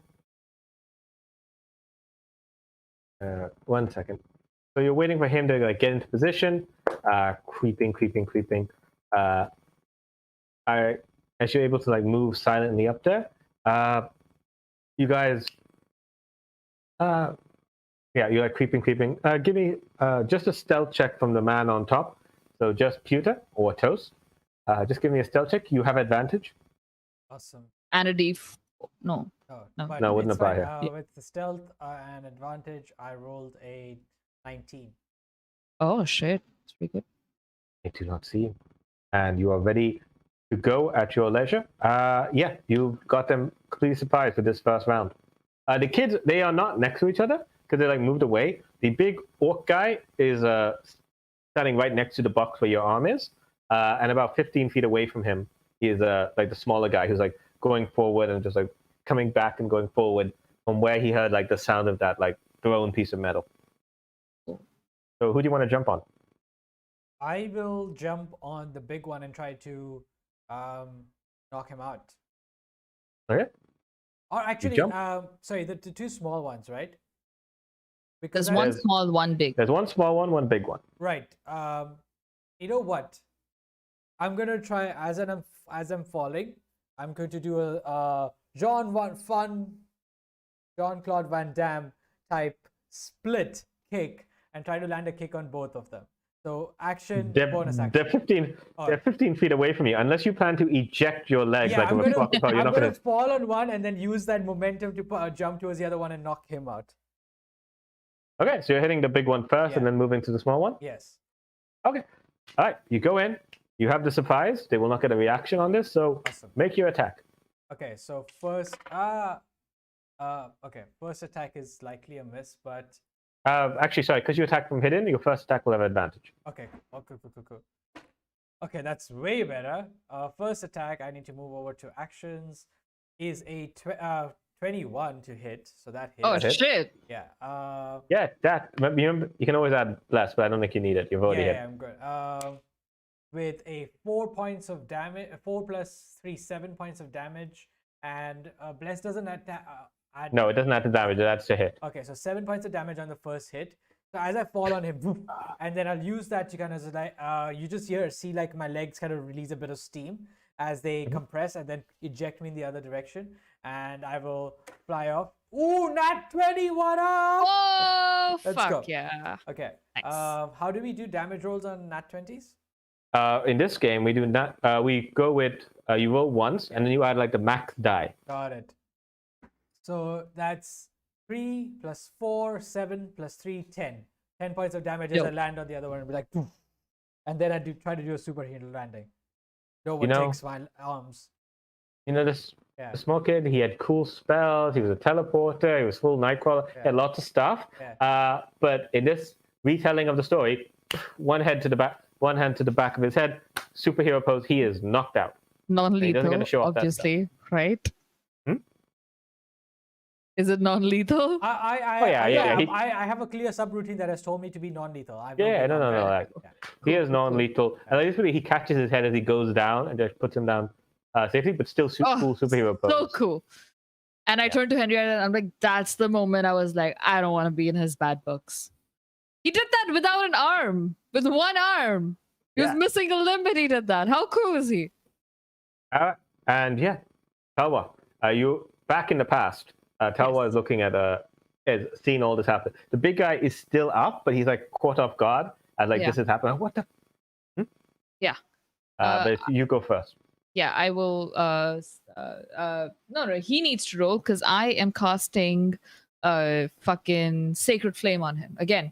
Speaker 3: 1 second. So you're waiting for him to like get into position. Creeping. As you're able to like move silently up there, you guys, Yeah, you're like creeping. Give me just a stealth check from the man on top. So just Pewter or Toast. Just give me a stealth check. You have advantage.
Speaker 1: Awesome.
Speaker 2: And a no.
Speaker 1: Oh,
Speaker 2: No.
Speaker 1: but
Speaker 3: No, wouldn't
Speaker 1: it's
Speaker 3: apply
Speaker 1: fine.
Speaker 3: here.
Speaker 1: With the stealth and advantage, I rolled a 19.
Speaker 2: Oh shit. That's pretty good.
Speaker 3: They do not see you. And you are ready to go at your leisure. Yeah, you got them completely surprised with this first round. The kids, they are not next to each other because they like moved away. The big orc guy is standing right next to the box where your arm is, and about 15 feet away from him is like the smaller guy who's like going forward and just like coming back and going forward from where he heard like the sound of that like thrown piece of metal.
Speaker 2: Cool.
Speaker 3: So who do you want to jump on?
Speaker 1: I will jump on the big one and try to knock him out.
Speaker 3: Okay.
Speaker 1: Or actually,
Speaker 3: jump?
Speaker 1: sorry, the two small ones, right?
Speaker 2: There's
Speaker 1: I-
Speaker 2: one small, one big.
Speaker 3: There's one small one, one big one.
Speaker 1: Right. You know what? I'm gonna try as I'm falling. I'm going to do a Jean-Claude Van Damme type split kick and try to land a kick on both of them. So action, bonus action.
Speaker 3: They're 15 feet away from you. Unless you plan to eject your legs
Speaker 1: Yeah,
Speaker 3: like
Speaker 1: I'm
Speaker 3: a
Speaker 1: gonna,
Speaker 3: fuck, you're
Speaker 1: I'm
Speaker 3: not
Speaker 1: gonna
Speaker 3: gonna.
Speaker 1: fall on one and then use that momentum to jump towards the other one and knock him out.
Speaker 3: Okay, so you're hitting the big one first
Speaker 1: Yeah.
Speaker 3: and then moving to the small one.
Speaker 1: Yes.
Speaker 3: Okay. All right, you go in. You have the surprise. They will not get a reaction on this, so
Speaker 1: Awesome.
Speaker 3: make your attack.
Speaker 1: Okay, so first, first attack is likely a miss, but
Speaker 3: Actually, sorry, because you attack from hidden, your first attack will have advantage.
Speaker 1: okay, cool. Okay, that's way better. First attack, I need to move over to actions. Is a 21 to hit, so that hits.
Speaker 2: Oh
Speaker 3: hit.
Speaker 2: shit.
Speaker 1: Yeah.
Speaker 3: Yeah, that. Remember, you can always add less, but I don't think you need it. You've already hit.
Speaker 1: Yeah, I'm good. With a 4 points of damage, 4 plus 3, 7 points of damage, and Bless doesn't add.
Speaker 3: No, it doesn't add the damage. It adds to hit.
Speaker 1: Okay, so 7 points of damage on the first hit. So as I fall on him, whoop, and then I'll use that to kind of like you just see like my legs kind of release a bit of steam as they compress and then eject me in the other direction, and I will fly off. Ooh, nat 20! What up?
Speaker 2: Oh
Speaker 1: Let's
Speaker 2: fuck
Speaker 1: go.
Speaker 2: yeah.
Speaker 1: Okay.
Speaker 2: Nice.
Speaker 1: How do we do damage rolls on nat 20s?
Speaker 3: In this game, we do not. We go with you roll once, and then you add like the max die.
Speaker 1: Got it. So that's 3 plus 4, 7 plus 3, 10. 10 points of damage as I land on the other one and be like, poof. And then I try to do a superhero landing. No one takes my arms.
Speaker 3: You know, this
Speaker 1: Yeah.
Speaker 3: the small kid, he had cool spells. He was a teleporter. He was full nightcrawler. He had lots of stuff.
Speaker 1: Yeah.
Speaker 3: But in this retelling of the story, one hand to the back of his head, superhero pose. He is knocked out.
Speaker 2: Non-lethal,
Speaker 3: get to show off that
Speaker 2: obviously, right?
Speaker 3: Hmm?
Speaker 2: Is it non-lethal?
Speaker 1: I have a clear subroutine that has told me to be non-lethal.
Speaker 3: No. He is non-lethal, and literally he catches his head as he goes down and just puts him down safely, but still cool superhero pose.
Speaker 2: So cool. And I turned to Henrietta and I'm like, that's the moment I was like, I don't want to be in his bad books. He did that without an arm, with one arm. He was missing a limb and he did that. How cool is he?
Speaker 3: And yeah, Talwar, you back in the past. Talwar is looking at has seen all this happen. The big guy is still up, but he's like caught off guard as like this has happened. What the?
Speaker 2: Yeah.
Speaker 3: But you go first.
Speaker 2: Yeah, I will. No, he needs to roll because I am casting fucking Sacred Flame on him again.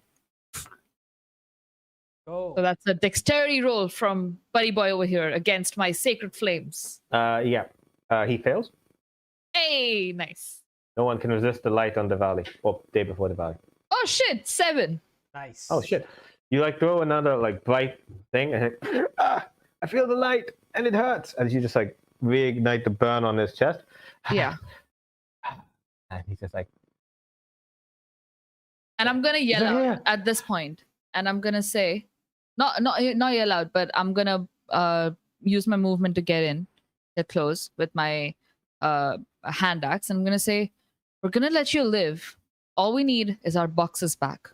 Speaker 1: Oh.
Speaker 2: So that's a dexterity roll from Buddy Boy over here against my Sacred Flames.
Speaker 3: He fails.
Speaker 2: Hey, nice.
Speaker 3: No one can resist the light on Diwali or day before Diwali.
Speaker 2: Oh shit, 7.
Speaker 1: Nice.
Speaker 3: Oh shit! You like throw another like bright thing and I feel the light and it hurts, and you just like reignite the burn on his chest.
Speaker 2: Yeah.
Speaker 3: And he's just like.
Speaker 2: And I'm gonna yell out at this point, and I'm gonna say, not yell out, but I'm gonna use my movement to get close with my hand axe, and I'm gonna say, we're gonna let you live. All we need is our boxes back.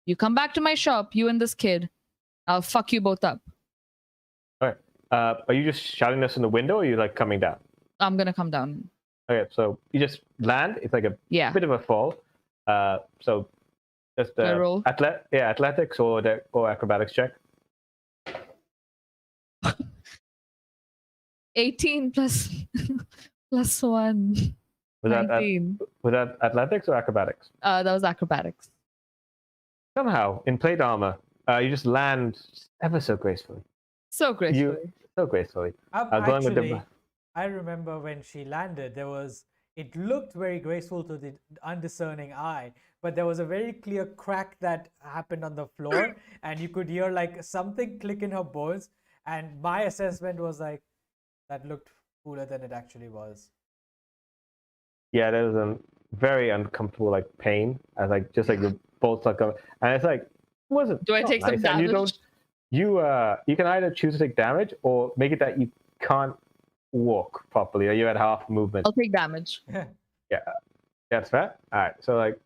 Speaker 2: You come back to my shop, you and this kid, I'll fuck you both up.
Speaker 3: All right. Are you just shouting this in the window, or are you like coming down?
Speaker 2: I'm gonna come down.
Speaker 3: Okay, so you just land. It's like a bit of a fall. So just
Speaker 2: Do I roll?
Speaker 3: athletics or acrobatics check.
Speaker 2: 18 plus plus 1.
Speaker 3: Was that
Speaker 2: 19.
Speaker 3: was that athletics or acrobatics?
Speaker 2: That was acrobatics.
Speaker 3: Somehow in plate armor, you just land ever so gracefully.
Speaker 2: So gracefully.
Speaker 3: So gracefully. Going with
Speaker 4: Actually,
Speaker 3: the
Speaker 4: I remember when she landed, it looked very graceful to the undiscerning eye, but there was a very clear crack that happened on the floor, and you could hear like something click in her bones. And my assessment was like, that looked cooler than it actually was.
Speaker 3: yeah, there was a very uncomfortable like pain as like just like the bolts like and it's like wasn't.
Speaker 2: Do I
Speaker 3: not
Speaker 2: take some
Speaker 3: nice. And
Speaker 2: damage?
Speaker 3: you can either choose to take damage or make it that you can't walk properly or you're at half movement.
Speaker 2: I'll take damage.
Speaker 3: Yeah, that's fair. All right, so like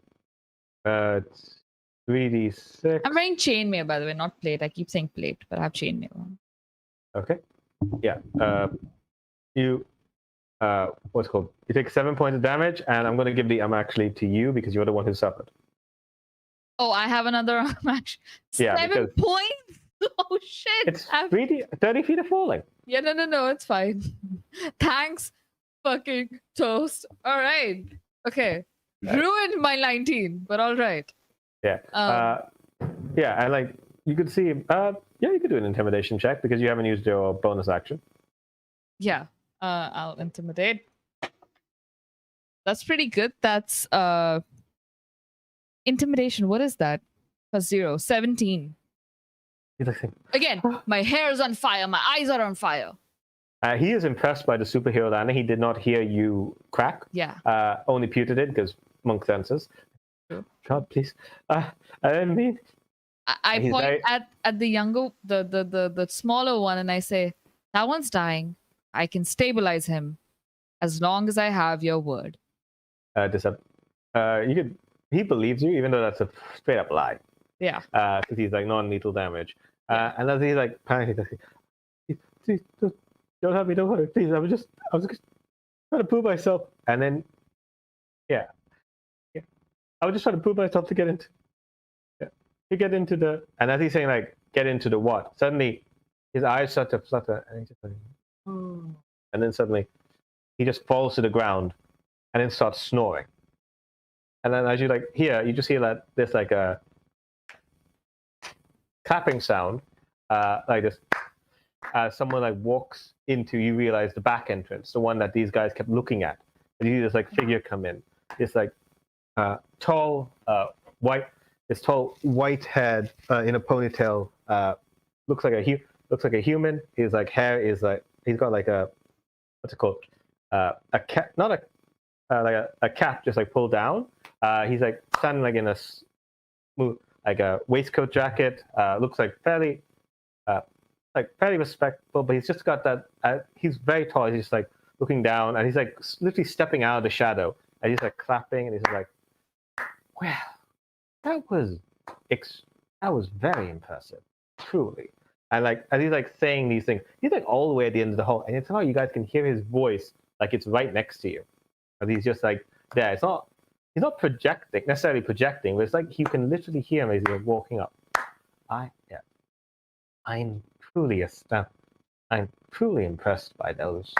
Speaker 3: it's 3d6.
Speaker 2: I'm wearing chainmail, by the way, not plate. I keep saying plate, but I have chainmail on.
Speaker 3: Okay. Yeah. You what's it called? You take 7 points of damage, and I'm going to give the actually to you because you're the one who suffered.
Speaker 2: Oh, I have another action.
Speaker 3: Yeah,
Speaker 2: 7
Speaker 3: because
Speaker 2: points? Oh shit!
Speaker 3: It's 30 feet of falling.
Speaker 2: Yeah, no, it's fine. Thanks, fucking toast. All right. Okay.
Speaker 3: Right.
Speaker 2: Ruined my 19, but all right.
Speaker 3: Yeah. Yeah, and like you could see, yeah, you could do an intimidation check because you haven't used your bonus action.
Speaker 2: Yeah. I'll intimidate. That's pretty good. That's intimidation. What is that? Plus 0. 17.
Speaker 3: He's like,
Speaker 2: Again, my hair is on fire. My eyes are on fire.
Speaker 3: he is impressed by the superhero landing. He did not hear you crack.
Speaker 2: Yeah.
Speaker 3: Only Pewter did because monk senses.
Speaker 2: True.
Speaker 3: God, please. I didn't mean.
Speaker 2: I
Speaker 3: He's
Speaker 2: point
Speaker 3: very-
Speaker 2: at the younger, the smaller one, and I say, "That one's dying. I can stabilize him, as long as I have your word."
Speaker 3: You could. He believes you, even though that's a straight up lie.
Speaker 2: Yeah.
Speaker 3: Because he's like non-lethal damage. And as he's like panicking, please don't have me, don't worry, please. I was just trying to prove myself, and then yeah, I was just trying to prove myself to get into the. And as he's saying like get into the what, suddenly his eyes start to flutter, and he's just like, and then suddenly he just falls to the ground, and then starts snoring. And then as you like hear, you just hear that there's like a clapping sound, like this. Someone like walks into, you realize, the back entrance, the one that these guys kept looking at. And you see this like figure come in. This like tall white head in a ponytail. Looks like a human. His like hair is like he's got like a what's it called? A cap, not a like a cap, just like pulled down. He's like standing like in like a waistcoat jacket. Looks like fairly respectable, but he's just got that. He's very tall. He's just like looking down, and he's like literally stepping out of the shadow, and he's like clapping, and he's like, "Well, that was very impressive, truly." And like as he's like saying these things, he's like all the way at the end of the hall, and it's how you guys can hear his voice, like it's right next to you, and he's just like there. He's not necessarily projecting, but it's like you can literally hear him as he's walking up. I'm truly astounded. I'm truly impressed by those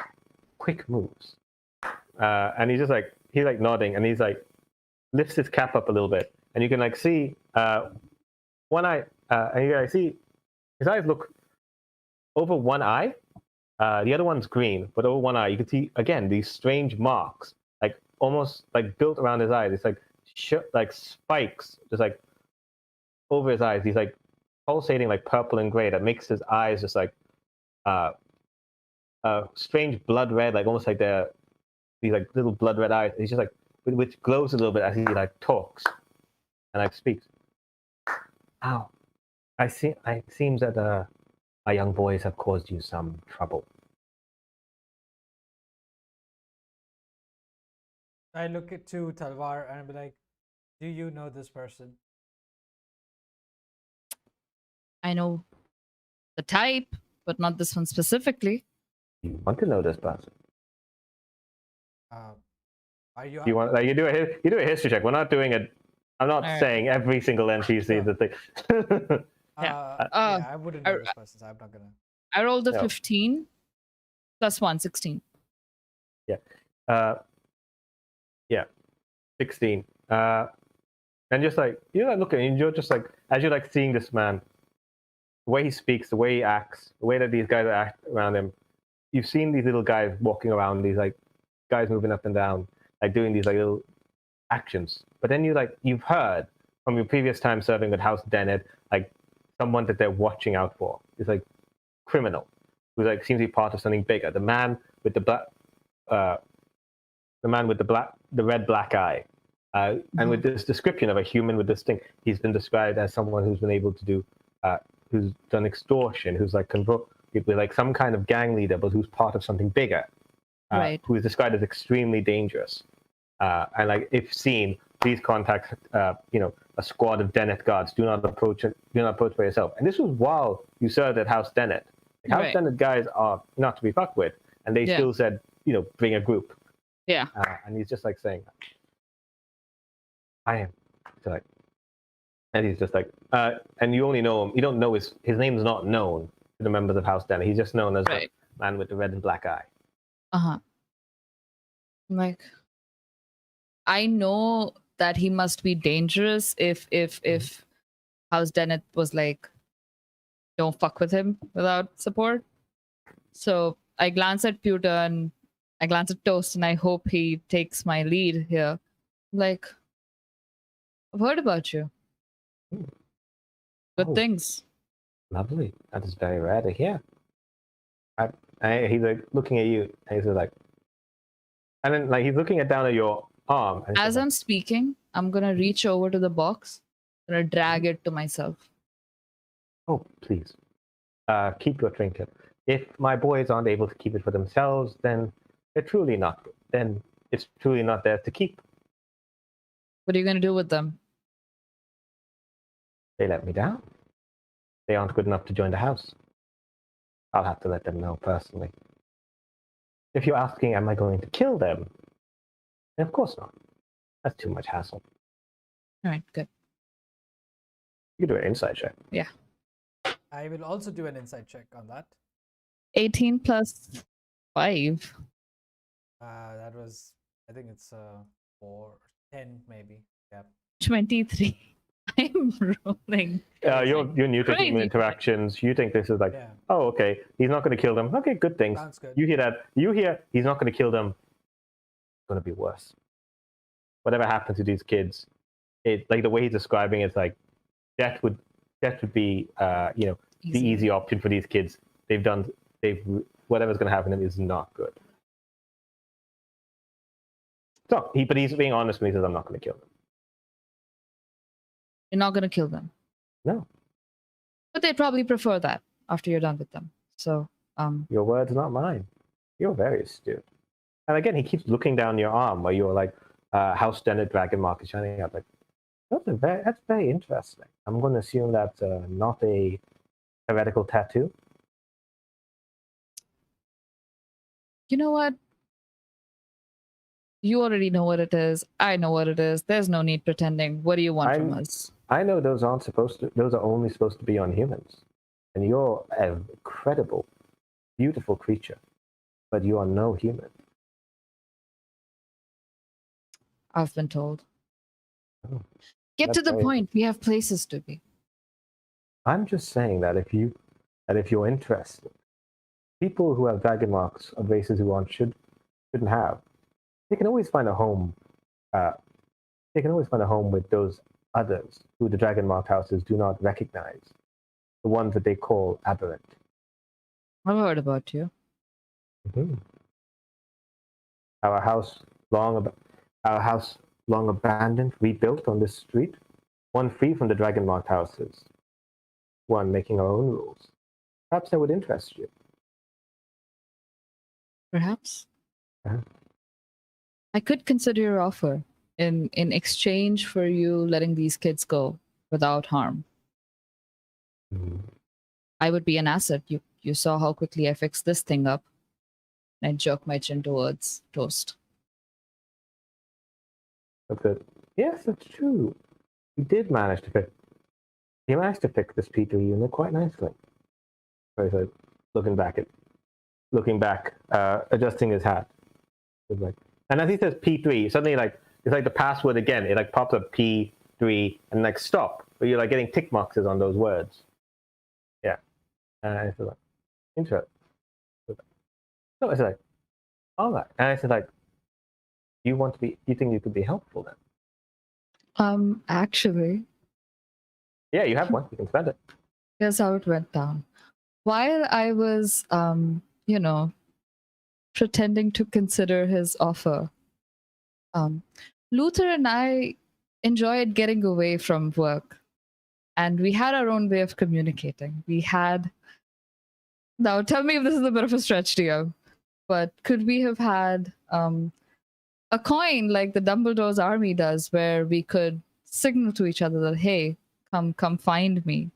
Speaker 3: quick moves. And he's like nodding, and he's like lifts his cap up a little bit, and you can like see one eye, and you can see his eyes look over one eye. The other one's green, but over one eye you can see again these strange marks, like almost like built around his eyes. It's like like spikes, just like over his eyes. He's like pulsating like purple and gray that makes his eyes just like strange blood red, like almost like these like little blood red eyes. He's just like which glows a little bit as he like talks and like speaks. Ow. It seems that my young boys have caused you some trouble.
Speaker 4: I look to Talwar and be like, "Do you know this person?"
Speaker 2: I know the type, but not this one specifically.
Speaker 3: You want to know this person?
Speaker 4: Are you?
Speaker 3: You want like you do a history check. We're not doing I'm not
Speaker 2: Alright.
Speaker 3: saying every single NPC
Speaker 4: Sure.
Speaker 3: is the thing.
Speaker 4: Yeah, I wouldn't know
Speaker 2: I-
Speaker 4: this person, so I'm not gonna.
Speaker 2: I rolled a
Speaker 3: No.
Speaker 2: 15 plus 1, 16.
Speaker 3: uh, yeah, 16. And just like you're like looking, and you're just like as you're like seeing this man, the way he speaks, the way he acts, the way that these guys act around him. You've seen these little guys walking around, these like guys moving up and down, like doing these like little actions. But then you've heard from your previous time serving with House Dennett, like someone that they're watching out for. It's like criminal who like seems to be part of something bigger. The man with the red black eye. And with this description of a human with this thing, he's been described as someone who's been able to do, who's done extortion, who's like with like some kind of gang leader, but who's part of something bigger,
Speaker 2: Right.
Speaker 3: who is described as extremely dangerous. And like if seen, please contact a squad of Dennett guards. Do not approach by yourself. And this was while you served at House Dennett. Like, House
Speaker 2: Right.
Speaker 3: Dennett guys are not to be fucked with, and they
Speaker 2: Yeah.
Speaker 3: still said, bring a group.
Speaker 2: Yeah.
Speaker 3: And he's just like saying, I am. So like, and he's just like, and you only know him. You don't know his name's not known to the members of House Dennett. He's just known as
Speaker 2: Right.
Speaker 3: the man with the red and black eye.
Speaker 2: Uh-huh. Like, I know that he must be dangerous if House Dennett was like, don't fuck with him without support. So I glance at Pewter and I glance at Toast and I hope he takes my lead here. Like, I've heard about you. Good
Speaker 3: Oh.
Speaker 2: things.
Speaker 3: Lovely. That is very rare to hear. He's like looking at you, and he's like, and then like he's looking down at your arm. And he's
Speaker 2: As
Speaker 3: like,
Speaker 2: I'm speaking, I'm gonna reach over to the box, gonna drag it to myself.
Speaker 3: oh, please, keep your trinket. If my boys aren't able to keep it for themselves, then they're truly not. Then it's truly not theirs to keep.
Speaker 2: What are you gonna do with them?
Speaker 3: They let me down. They aren't good enough to join the house. I'll have to let them know personally. If you're asking, am I going to kill them? Then of course not. That's too much hassle.
Speaker 2: All right, good.
Speaker 3: You can do an inside check.
Speaker 4: I will also do an insight check on that.
Speaker 2: 18 plus 5.
Speaker 4: That was, I think it's 10 maybe. Yeah.
Speaker 2: 23. I'm rolling.
Speaker 3: You're new to human
Speaker 2: Crazy.
Speaker 3: interactions. You think this is like,
Speaker 4: Yeah.
Speaker 3: oh, okay, he's not going to kill them. Okay, good things.
Speaker 4: Sounds good.
Speaker 3: You hear that? You hear he's not going to kill them. It's going to be worse. Whatever happens to these kids, it like the way he's describing it's like death would be the easy option for these kids. Whatever's going to happen to them is not good. So but he's being honest when he says I'm not going to kill them.
Speaker 2: You're not gonna kill them.
Speaker 3: No,
Speaker 2: But they'd probably prefer that after you're done with them. So,
Speaker 3: your words, not mine. You're very astute. And again, he keeps looking down your arm where you're like, House Dennett dragon mark is shining out. Like, that's very interesting. I'm going to assume that's not a heretical tattoo.
Speaker 2: you know what? You already know what it is. I know what it is. There's no need pretending. What do you want from us?
Speaker 3: I know those aren't supposed to. Those are only supposed to be on humans. And you're an incredible, beautiful creature, but you are no human.
Speaker 2: I've been told.
Speaker 3: Oh,
Speaker 2: Get to
Speaker 3: that's
Speaker 2: the
Speaker 3: very-
Speaker 2: point. We have places to be.
Speaker 3: I'm just saying that if you're interested, people who have dragon marks of races who shouldn't have, they can always find a home. They can always find a home with those others who the dragon mark houses do not recognize, the ones that they call aberrant.
Speaker 2: I've heard about you.
Speaker 3: Mm-hmm. Our house long abandoned, rebuilt on this street, one free from the dragon marked houses, one making our own rules. Perhaps that would interest you.
Speaker 2: Perhaps.
Speaker 3: Uh-huh.
Speaker 2: I could consider your offer in exchange for you letting these kids go without harm.
Speaker 3: Mm-hmm.
Speaker 2: I would be an asset. You saw how quickly I fixed this thing up. And I jerk my chin towards Toast.
Speaker 3: That's it. Yes, that's true. he did manage to fix. He managed to fix this P3 unit quite nicely. So he's like looking back, adjusting his hat. He's like, and as he says P3, suddenly like it's like the password again. It like pops up P3 and like stop, but you're like getting tick marks on those words. Yeah, and it's like interesting. So it's like, all right, and it's like, you think you could be helpful then?
Speaker 2: Actually,
Speaker 3: Yeah, you have one. You can spend it.
Speaker 2: here's how it went down. While I was, pretending to consider his offer, Luther and I enjoyed getting away from work, and we had our own way of communicating. Now tell me if this is a bit of a stretch, dear, but could we have had a coin like the Dumbledore's army does, where we could signal to each other that, hey, come find me,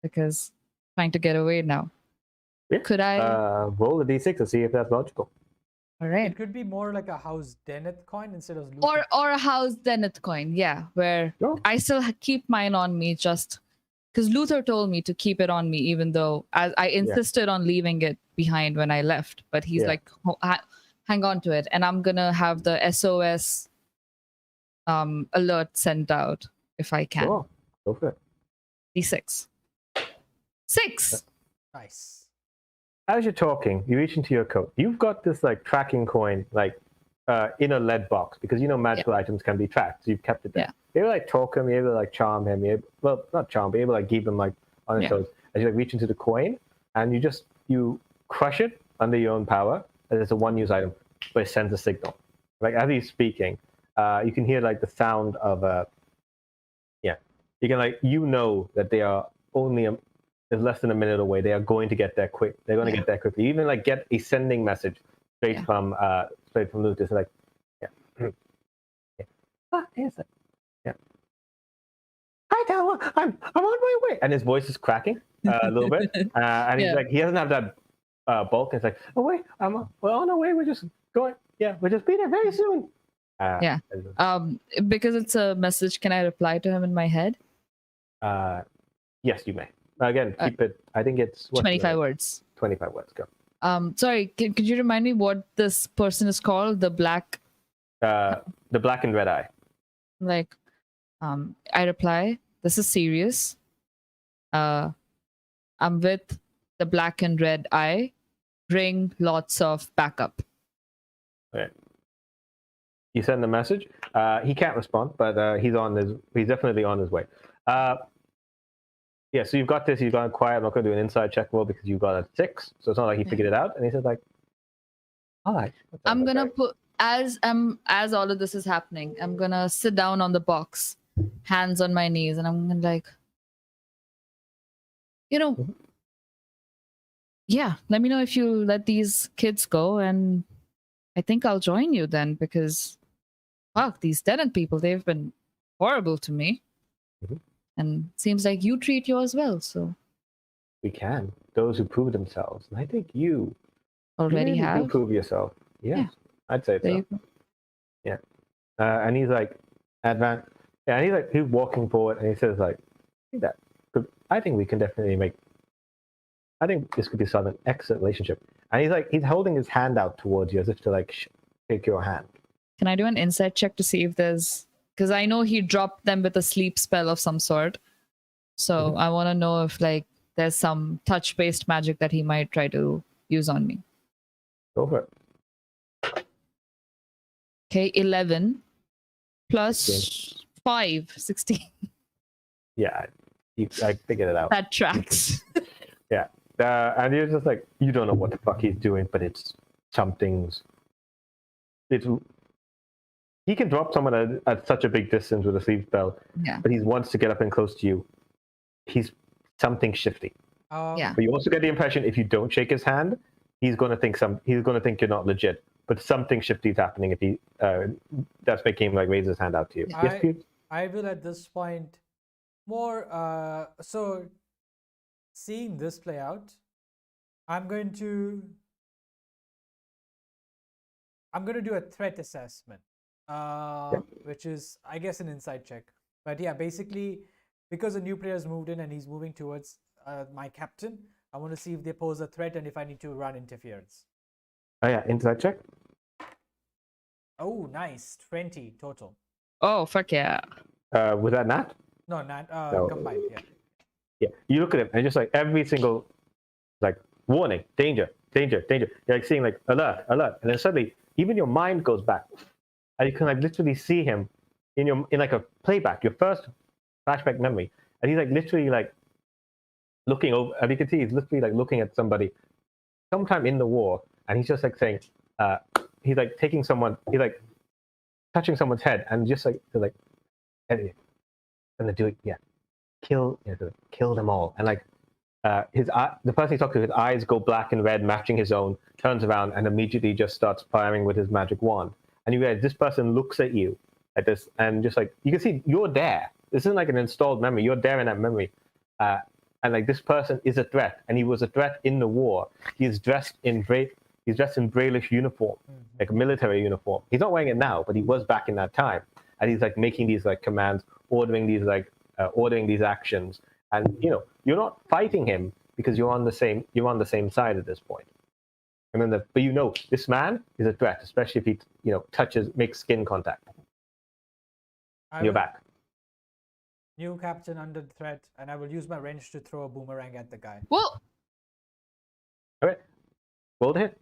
Speaker 2: because I'm trying to get away now.
Speaker 3: Yeah.
Speaker 2: Could I?
Speaker 3: Roll a d6 to see if that's logical.
Speaker 2: All right.
Speaker 4: It could be more like a House Deneth coin instead of Luther.
Speaker 2: Or a House Deneth coin, yeah, where
Speaker 3: Sure.
Speaker 2: I still keep mine on me, just because Luther told me to keep it on me, even though I insisted on leaving it behind when I left. But he's like, hang on to it, and I'm gonna have the SOS alert sent out if I can.
Speaker 3: Sure. Go for it.
Speaker 2: D6. 6.
Speaker 4: Nice.
Speaker 3: As you're talking, you reach into your coat. You've got this like tracking coin, like in a lead box, because you know magical items can be tracked. So you've kept it there.
Speaker 2: Yeah.
Speaker 3: You're able to like talk him. You're able to like charm him. Well, not charm, but you're able to like keep him like on his toes. As you like reach into the coin, and you crush it under your own power. And it's a one-use item, but it sends a signal. Like as he's speaking, you can hear like the sound of you can like that they are only is less than a minute away. They are going to get there quick. They're going to get there quickly. You even like get a sending message straight from Luther. Like, here's it. Yeah. Hi, Talwar. I'm on my way. And his voice is cracking a little bit. And he's like, he doesn't have that bulk. And it's like, oh wait, we're on our way. We're just going. Yeah, we'll just be there very soon.
Speaker 2: Because it's a message, can I reply to him in my head?
Speaker 3: Yes, you may. Again, keep it. I think it's
Speaker 2: 25 words.
Speaker 3: 25 words. Go.
Speaker 2: Sorry, could you remind me what this person is called? The black
Speaker 3: and red eye.
Speaker 2: Like, I reply, this is serious. I'm with the black and red eye. Bring lots of backup.
Speaker 3: Okay. You send the message. He can't respond, but he's definitely on his way. Yeah, so you've got this. You've gone quiet. I'm not going to do an inside check roll because you've got a 6, so it's not like he figured it out. And he said, like, all right.
Speaker 2: I'm gonna put as all of this is happening, I'm gonna sit down on the box, hands on my knees, and I'm gonna like, yeah, let me know if you let these kids go, and I think I'll join you then, because fuck, these tenant people, they've been horrible to me. And seems like you treat yours well, so
Speaker 3: we can. Those who prove themselves, and I think you
Speaker 2: already have.
Speaker 3: You prove yourself. Yes, yeah. I'd say so. Yeah. And he's like, and he's walking forward, and he says like, I think we can definitely make. I think this could be sort of an excellent relationship. And he's holding his hand out towards you as if to like shake your hand.
Speaker 2: Can I do an insight check to see if there's? Because I know he dropped them with a sleep spell of some sort. So I want to know if like there's some touch-based magic that he might try to use on me.
Speaker 3: Go for it.
Speaker 2: Okay, 11 plus 5, 16.
Speaker 3: Yeah, I figured it out.
Speaker 2: That tracks.
Speaker 3: Yeah. And you're just like, you don't know what the fuck he's doing, but it's something's... He can drop someone at such a big distance with a sleep spell, but he wants to get up and close to you. He's something shifty.
Speaker 2: Yeah.
Speaker 3: But you also get the impression if you don't shake his hand, he's going to think you're not legit. But something shifty is happening if he that's making him like raise his hand out to you. Yes, Pete?
Speaker 4: I will at this point more so seeing this play out, I'm going to do a threat assessment. Which is, I guess, an insight check. But yeah, basically, because a new player has moved in and he's moving towards my captain, I want to see if they pose a threat and if I need to run interference.
Speaker 3: Oh yeah, insight check.
Speaker 4: Oh, nice. 20 total.
Speaker 2: Oh, fuck yeah.
Speaker 3: Was that Nat?
Speaker 4: No, not
Speaker 3: No.
Speaker 4: combined. Yeah.
Speaker 3: Yeah. You look at him and just like every single like warning, danger, danger, danger. You're like seeing like alert, alert, and then suddenly even your mind goes back, and you can like literally see him in like a playback, your first flashback memory, and he's like literally like looking over, and you can see he's literally like looking at somebody sometime in the war, and he's just like saying, he's like taking someone, he's like touching someone's head, and just like they're like, hey, gonna do it, yeah, kill them all, and like the person he's talking to, his eyes go black and red, matching his own, turns around and immediately just starts firing with his magic wand, and you realize this person looks at you at this, and just like you can see you're there. This isn't like an installed memory. You're there in that memory. And like this person is a threat, and he was a threat in the war. He's dressed in Brailish uniform, like a military uniform. He's not wearing it now, but he was back in that time. And he's like making these like commands, ordering these actions. And you're not fighting him because you're on the same side at this point. And then but this man is a threat, especially if he makes skin contact. You're back.
Speaker 4: New captain under threat, and I will use my wrench to throw a boomerang at the guy.
Speaker 2: Well,
Speaker 3: All right. Roll the hit.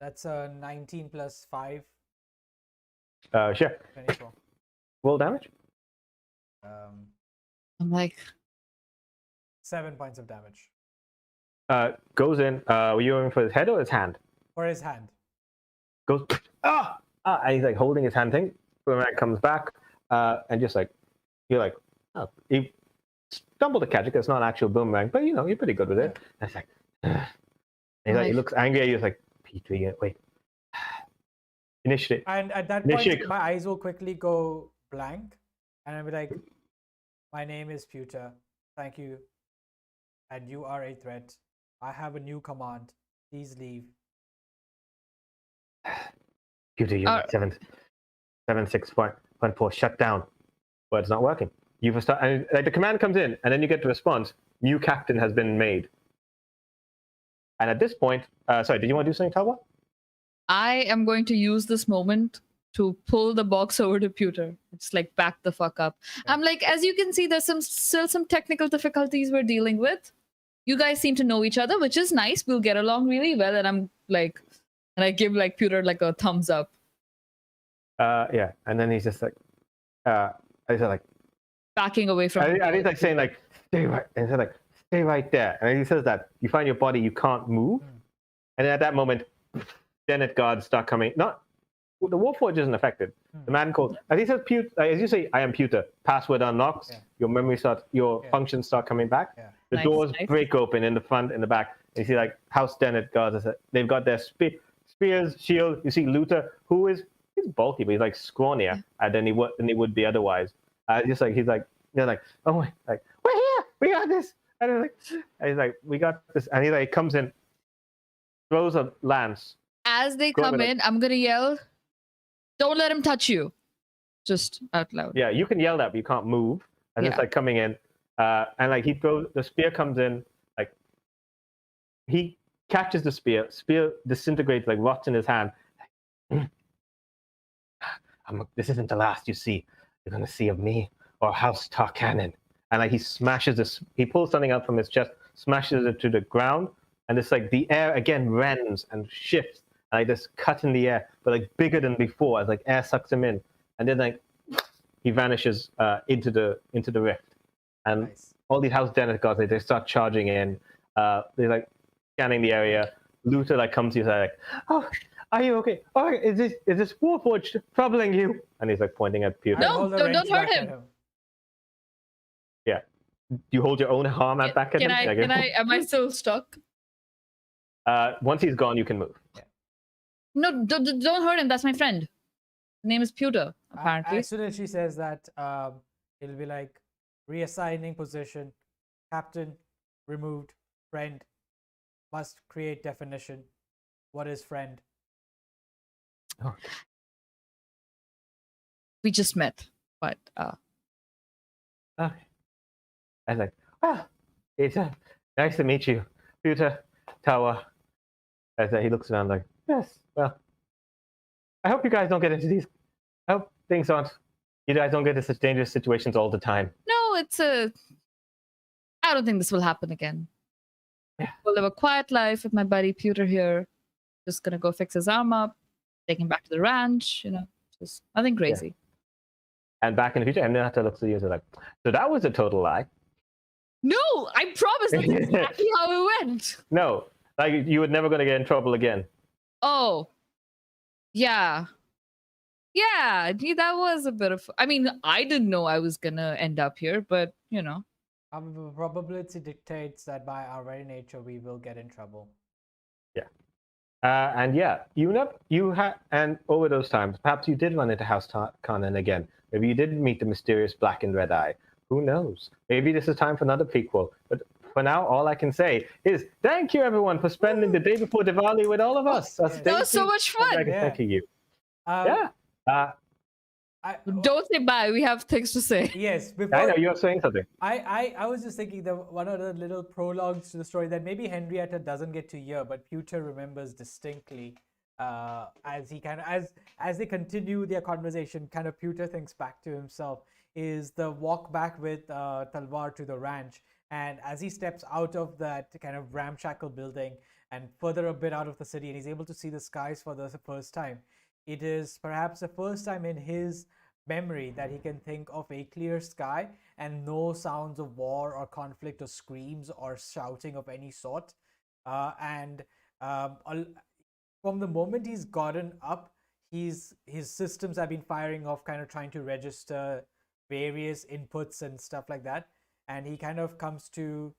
Speaker 4: That's a 19 plus 5.
Speaker 3: Sure.
Speaker 4: 24.
Speaker 3: Roll damage.
Speaker 2: I'm like,
Speaker 4: 7 points of damage.
Speaker 3: Goes in. Were you aiming for his head or his hand?
Speaker 4: For his hand.
Speaker 3: Goes. And he's like holding his hand thing. Boomerang comes back, and just like you're like, oh, he stumbled to catch it. 'Cause it's not an actual boomerang, but you're pretty good with it. And it's like, and he's like, he looks angry at you. He's like, Peter, wait. Initiative.
Speaker 4: And at that point, my eyes will quickly go blank, and I'll be like, my name is Pewter. Thank you. And you are a threat. I have a new command. Please leave.
Speaker 3: Pewter, you're 7.6.4. Shut down. But it's not working. And like the command comes in, and then you get the response. New captain has been made. And at this point, sorry, did you want to do something, Talwar?
Speaker 2: I am going to use this moment to pull the box over to Pewter. It's like back the fuck up. Yeah. I'm like, as you can see, there's still some technical difficulties we're dealing with. You guys seem to know each other, which is nice. We'll get along really well. And I'm like, and I give like Pewter like a thumbs up.
Speaker 3: Yeah. And then he's just like, he's like
Speaker 2: backing away from.
Speaker 3: And he's like saying like, stay right. And he's like, stay right there. And he says that you find your body, you can't move. And then at that moment, Denet guards start coming. The warforged isn't affected. The man calls, as he says, as you say, I am Pewter. Password unlocks. Yeah. Your memory starts. Your functions start coming back. Yeah. The doors break open in the front and the back. And you see like House Denet guards. They've got their spears, shield. You see Luther, who is he's bulky, but he's like scrawnier than he would be otherwise. Just like they're like, oh my, like we're here, we got this. And he's like, we got this. And he like comes in, throws a lance.
Speaker 2: As they come in, I'm gonna yell, "Don't let him touch you!" Just out loud.
Speaker 3: Yeah, you can yell that, but you can't move. And it's like coming in, and like he throws the spear, comes in, like he catches the spear disintegrates, like rots in his hand. This isn't the last you see. You're gonna see of me or House Tarkanin. And like he smashes this, he pulls something out from his chest, smashes it to the ground, and it's like the air again rends and shifts. And like this cut in the air, but like bigger than before, as like air sucks him in, and then like he vanishes into the rift. And all these House Denet guards, they start charging in. They're like scanning the area. Luther like comes to you, like, "Oh, are you okay? Oh, is this warforged troubling you?" And he's like pointing at Pewter.
Speaker 2: No, don't hurt him.
Speaker 3: Yeah, you hold your own arm back at him.
Speaker 2: Am I still stuck?
Speaker 3: Once he's gone, you can move. Yeah.
Speaker 2: No, don't hurt him. That's my friend. His name is Pewter, apparently.
Speaker 4: As soon as she says that, it'll be like reassigning position, captain removed, friend must create definition. What is friend?
Speaker 3: Oh.
Speaker 2: We just met. But
Speaker 3: Okay. I was like, well, it's nice to meet you, Pewter, Talwar. As he looks around like, yes, well, I hope you guys don't get into these. I hope things aren't. You guys don't get into such dangerous situations all the time.
Speaker 2: no, I don't think this will happen again.
Speaker 3: Yeah.
Speaker 2: We'll live a quiet life with my buddy Pewter here. Just gonna go fix his arm up, take him back to the ranch. Just nothing crazy.
Speaker 3: And back in the future, Eminata looks at you and is like, so that was a total lie.
Speaker 2: No, I promise that's exactly how it went.
Speaker 3: No, like you were never going to get in trouble again.
Speaker 2: Oh, yeah. Yeah, that was a bit of. I mean, I didn't know I was gonna end up here, but
Speaker 4: Probability dictates that by our very nature we will get in trouble.
Speaker 3: Yeah. And yeah, and over those times, perhaps you did run into House Kanan again. Maybe you did meet the mysterious black and red eye. Who knows? Maybe this is time for another prequel. But for now, all I can say is thank you, everyone, for spending the day before Diwali with all of us.
Speaker 2: That was so much fun.
Speaker 3: Thank you.
Speaker 4: Um,
Speaker 3: Yeah.
Speaker 2: Don't say bye. We have things to say.
Speaker 4: Yes, before
Speaker 3: I know you were saying something.
Speaker 4: I was just thinking that one of the little prologues to the story that maybe Henrietta doesn't get to hear, but Pewter remembers distinctly as they continue their conversation. Kind of Pewter thinks back to himself is the walk back with Talwar to the ranch, and as he steps out of that kind of ramshackle building and further a bit out of the city, and he's able to see the skies for the first time. It is perhaps the first time in his memory that he can think of a clear sky and no sounds of war or conflict or screams or shouting of any sort. From the moment he's gotten up, his systems have been firing off, kind of trying to register various inputs and stuff like that. And he kind of comes to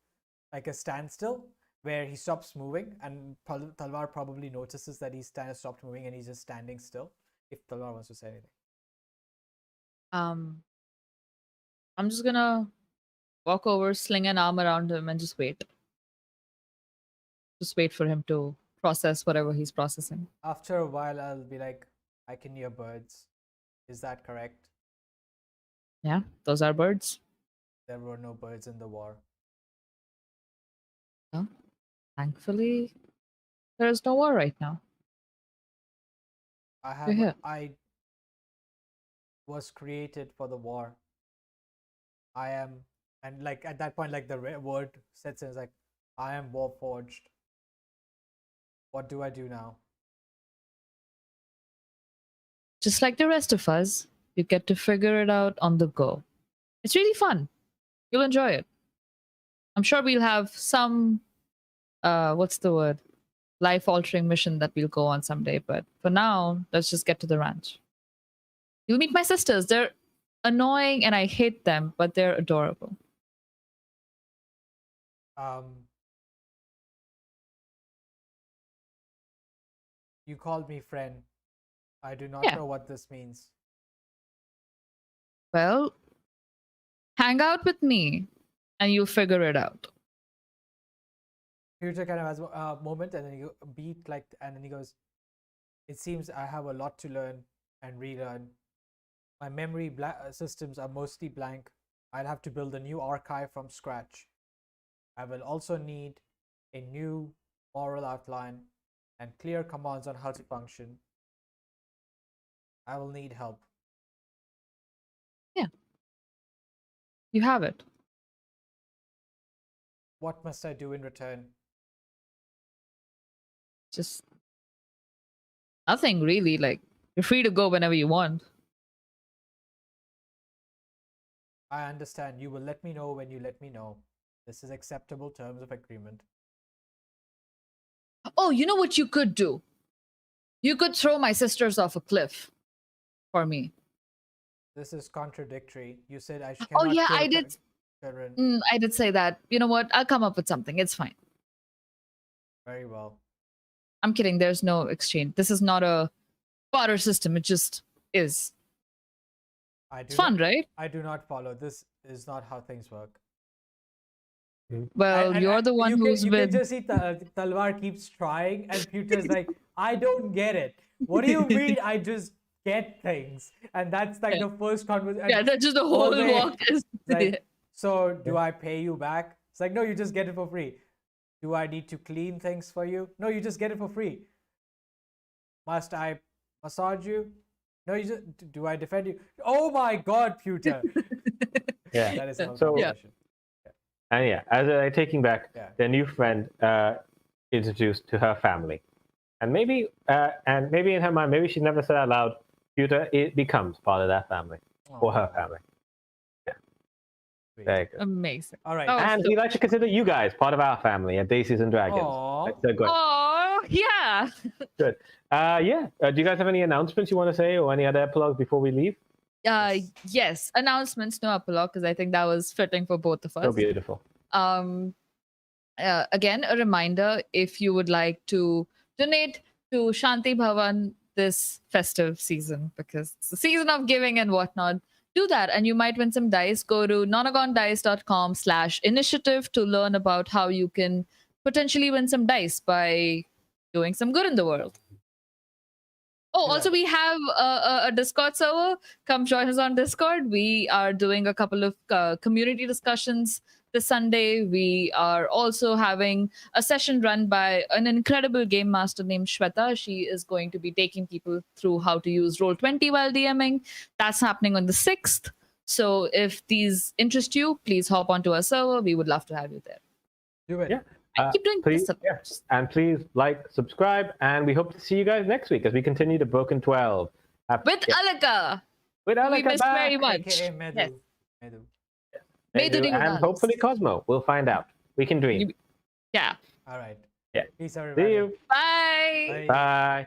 Speaker 4: like a standstill where he stops moving, and Talwar probably notices that he's kind of stopped moving and he's just standing still. If Talwar wants to say anything.
Speaker 2: I'm just gonna walk over, sling an arm around him, and just wait. Just wait for him to process whatever he's processing.
Speaker 4: After a while, I'll be like, I can hear birds. Is that correct?
Speaker 2: Yeah, those are birds.
Speaker 4: There were no birds in the war.
Speaker 2: No, thankfully, there is no war right now.
Speaker 4: I was created for the war. I am, and like at that point, like the word sets in, it's like, I am warforged. What do I do now?
Speaker 2: Just like the rest of us, you get to figure it out on the go. It's really fun. You'll enjoy it. I'm sure we'll have some, what's the word? Life-altering mission that we'll go on someday. But for now, let's just get to the ranch. You'll meet my sisters. They're annoying and I hate them, but they're adorable.
Speaker 4: You called me friend. I do not know what this means.
Speaker 2: Well, hang out with me and you'll figure it out.
Speaker 4: Pewter kind of has a moment and then you beat like, and then he goes, it seems I have a lot to learn and relearn. My memory systems are mostly blank. I'll have to build a new archive from scratch. I will also need a new moral outline and clear commands on how to function. I will need help.
Speaker 2: Yeah. You have it.
Speaker 4: What must I do in return?
Speaker 2: Just nothing really. Like, you're free to go whenever you want.
Speaker 4: I understand. You will let me know when you let me know. This is acceptable terms of agreement.
Speaker 2: Oh, you know what you could do? You could throw my sisters off a cliff for me.
Speaker 4: This is contradictory. You said I should.
Speaker 2: Oh yeah, I did. I did say that. You know what? I'll come up with something. It's fine.
Speaker 4: Very well.
Speaker 2: I'm kidding. There's no exchange. This is not a barter system. It just is. It's fun, right?
Speaker 4: I do not follow. This is not how things work.
Speaker 2: Well, you're the one who's
Speaker 4: been...
Speaker 2: been...
Speaker 4: You can just see Talwar keeps trying and Pewter's like, I don't get it. What do you mean I just get things, and that's like the first conversation.
Speaker 2: Yeah, that's just the whole
Speaker 4: day.
Speaker 2: walk is
Speaker 4: Like, so do I pay you back? It's like, no, you just get it for free. Do I need to clean things for you? No, you just get it for free. Must I massage you? No, you just do I defend you? Oh my God, Pewter.
Speaker 3: Yeah.
Speaker 4: That is a
Speaker 3: So-
Speaker 4: conversation.
Speaker 3: And yeah, as taking back
Speaker 4: Yeah.
Speaker 3: their new friend introduced to her family, and maybe in her mind, maybe she never said out loud, Pewter, it becomes part of that family or her family.
Speaker 4: Sweet.
Speaker 3: Very good.
Speaker 2: amazing.
Speaker 4: All right.
Speaker 2: Oh,
Speaker 3: And
Speaker 2: so-
Speaker 3: we'd like to consider you guys part of our family at Desis and Dragons.
Speaker 4: Aw.
Speaker 3: That's so good.
Speaker 2: Oh, yeah.
Speaker 3: Good. Do you guys have any announcements you want to say or any other epilogues before we leave?
Speaker 2: Yes, announcements, no epilogue, because I think that was fitting for both of us.
Speaker 3: So beautiful.
Speaker 2: Again, a reminder, if you would like to donate to Shanti Bhavan this festive season, because it's the season of giving and whatnot, do that and you might win some dice. Go to nonagondice.com/initiative to learn about how you can potentially win some dice by doing some good in the world. Oh,
Speaker 4: Yeah.
Speaker 2: also we have a Discord server. Come join us on Discord. We are doing a couple of community discussions this Sunday. We are also having a session run by an incredible game master named Shweta. She is going to be taking people through how to use Roll20 while DMing. That's happening on the 6th. So if these interest you, please hop onto our server. We would love to have you there.
Speaker 4: Do it.
Speaker 3: Yeah.
Speaker 2: I keep doing
Speaker 3: please,
Speaker 2: this.
Speaker 3: yeah. And please like, subscribe, and we hope to see you guys next week as we continue to Broken 12.
Speaker 2: With Alaka.
Speaker 3: With
Speaker 2: We
Speaker 3: Alaka
Speaker 2: miss
Speaker 3: back.
Speaker 2: very much.
Speaker 4: AKA Medu.
Speaker 2: Yes.
Speaker 4: Medu.
Speaker 2: Medu
Speaker 3: And
Speaker 2: Divanas.
Speaker 3: hopefully Cosmo. We'll find out. We can dream.
Speaker 2: Yeah.
Speaker 4: All right.
Speaker 3: Yeah.
Speaker 4: Peace, everybody.
Speaker 3: See you.
Speaker 2: Bye.
Speaker 4: Bye.
Speaker 3: Bye.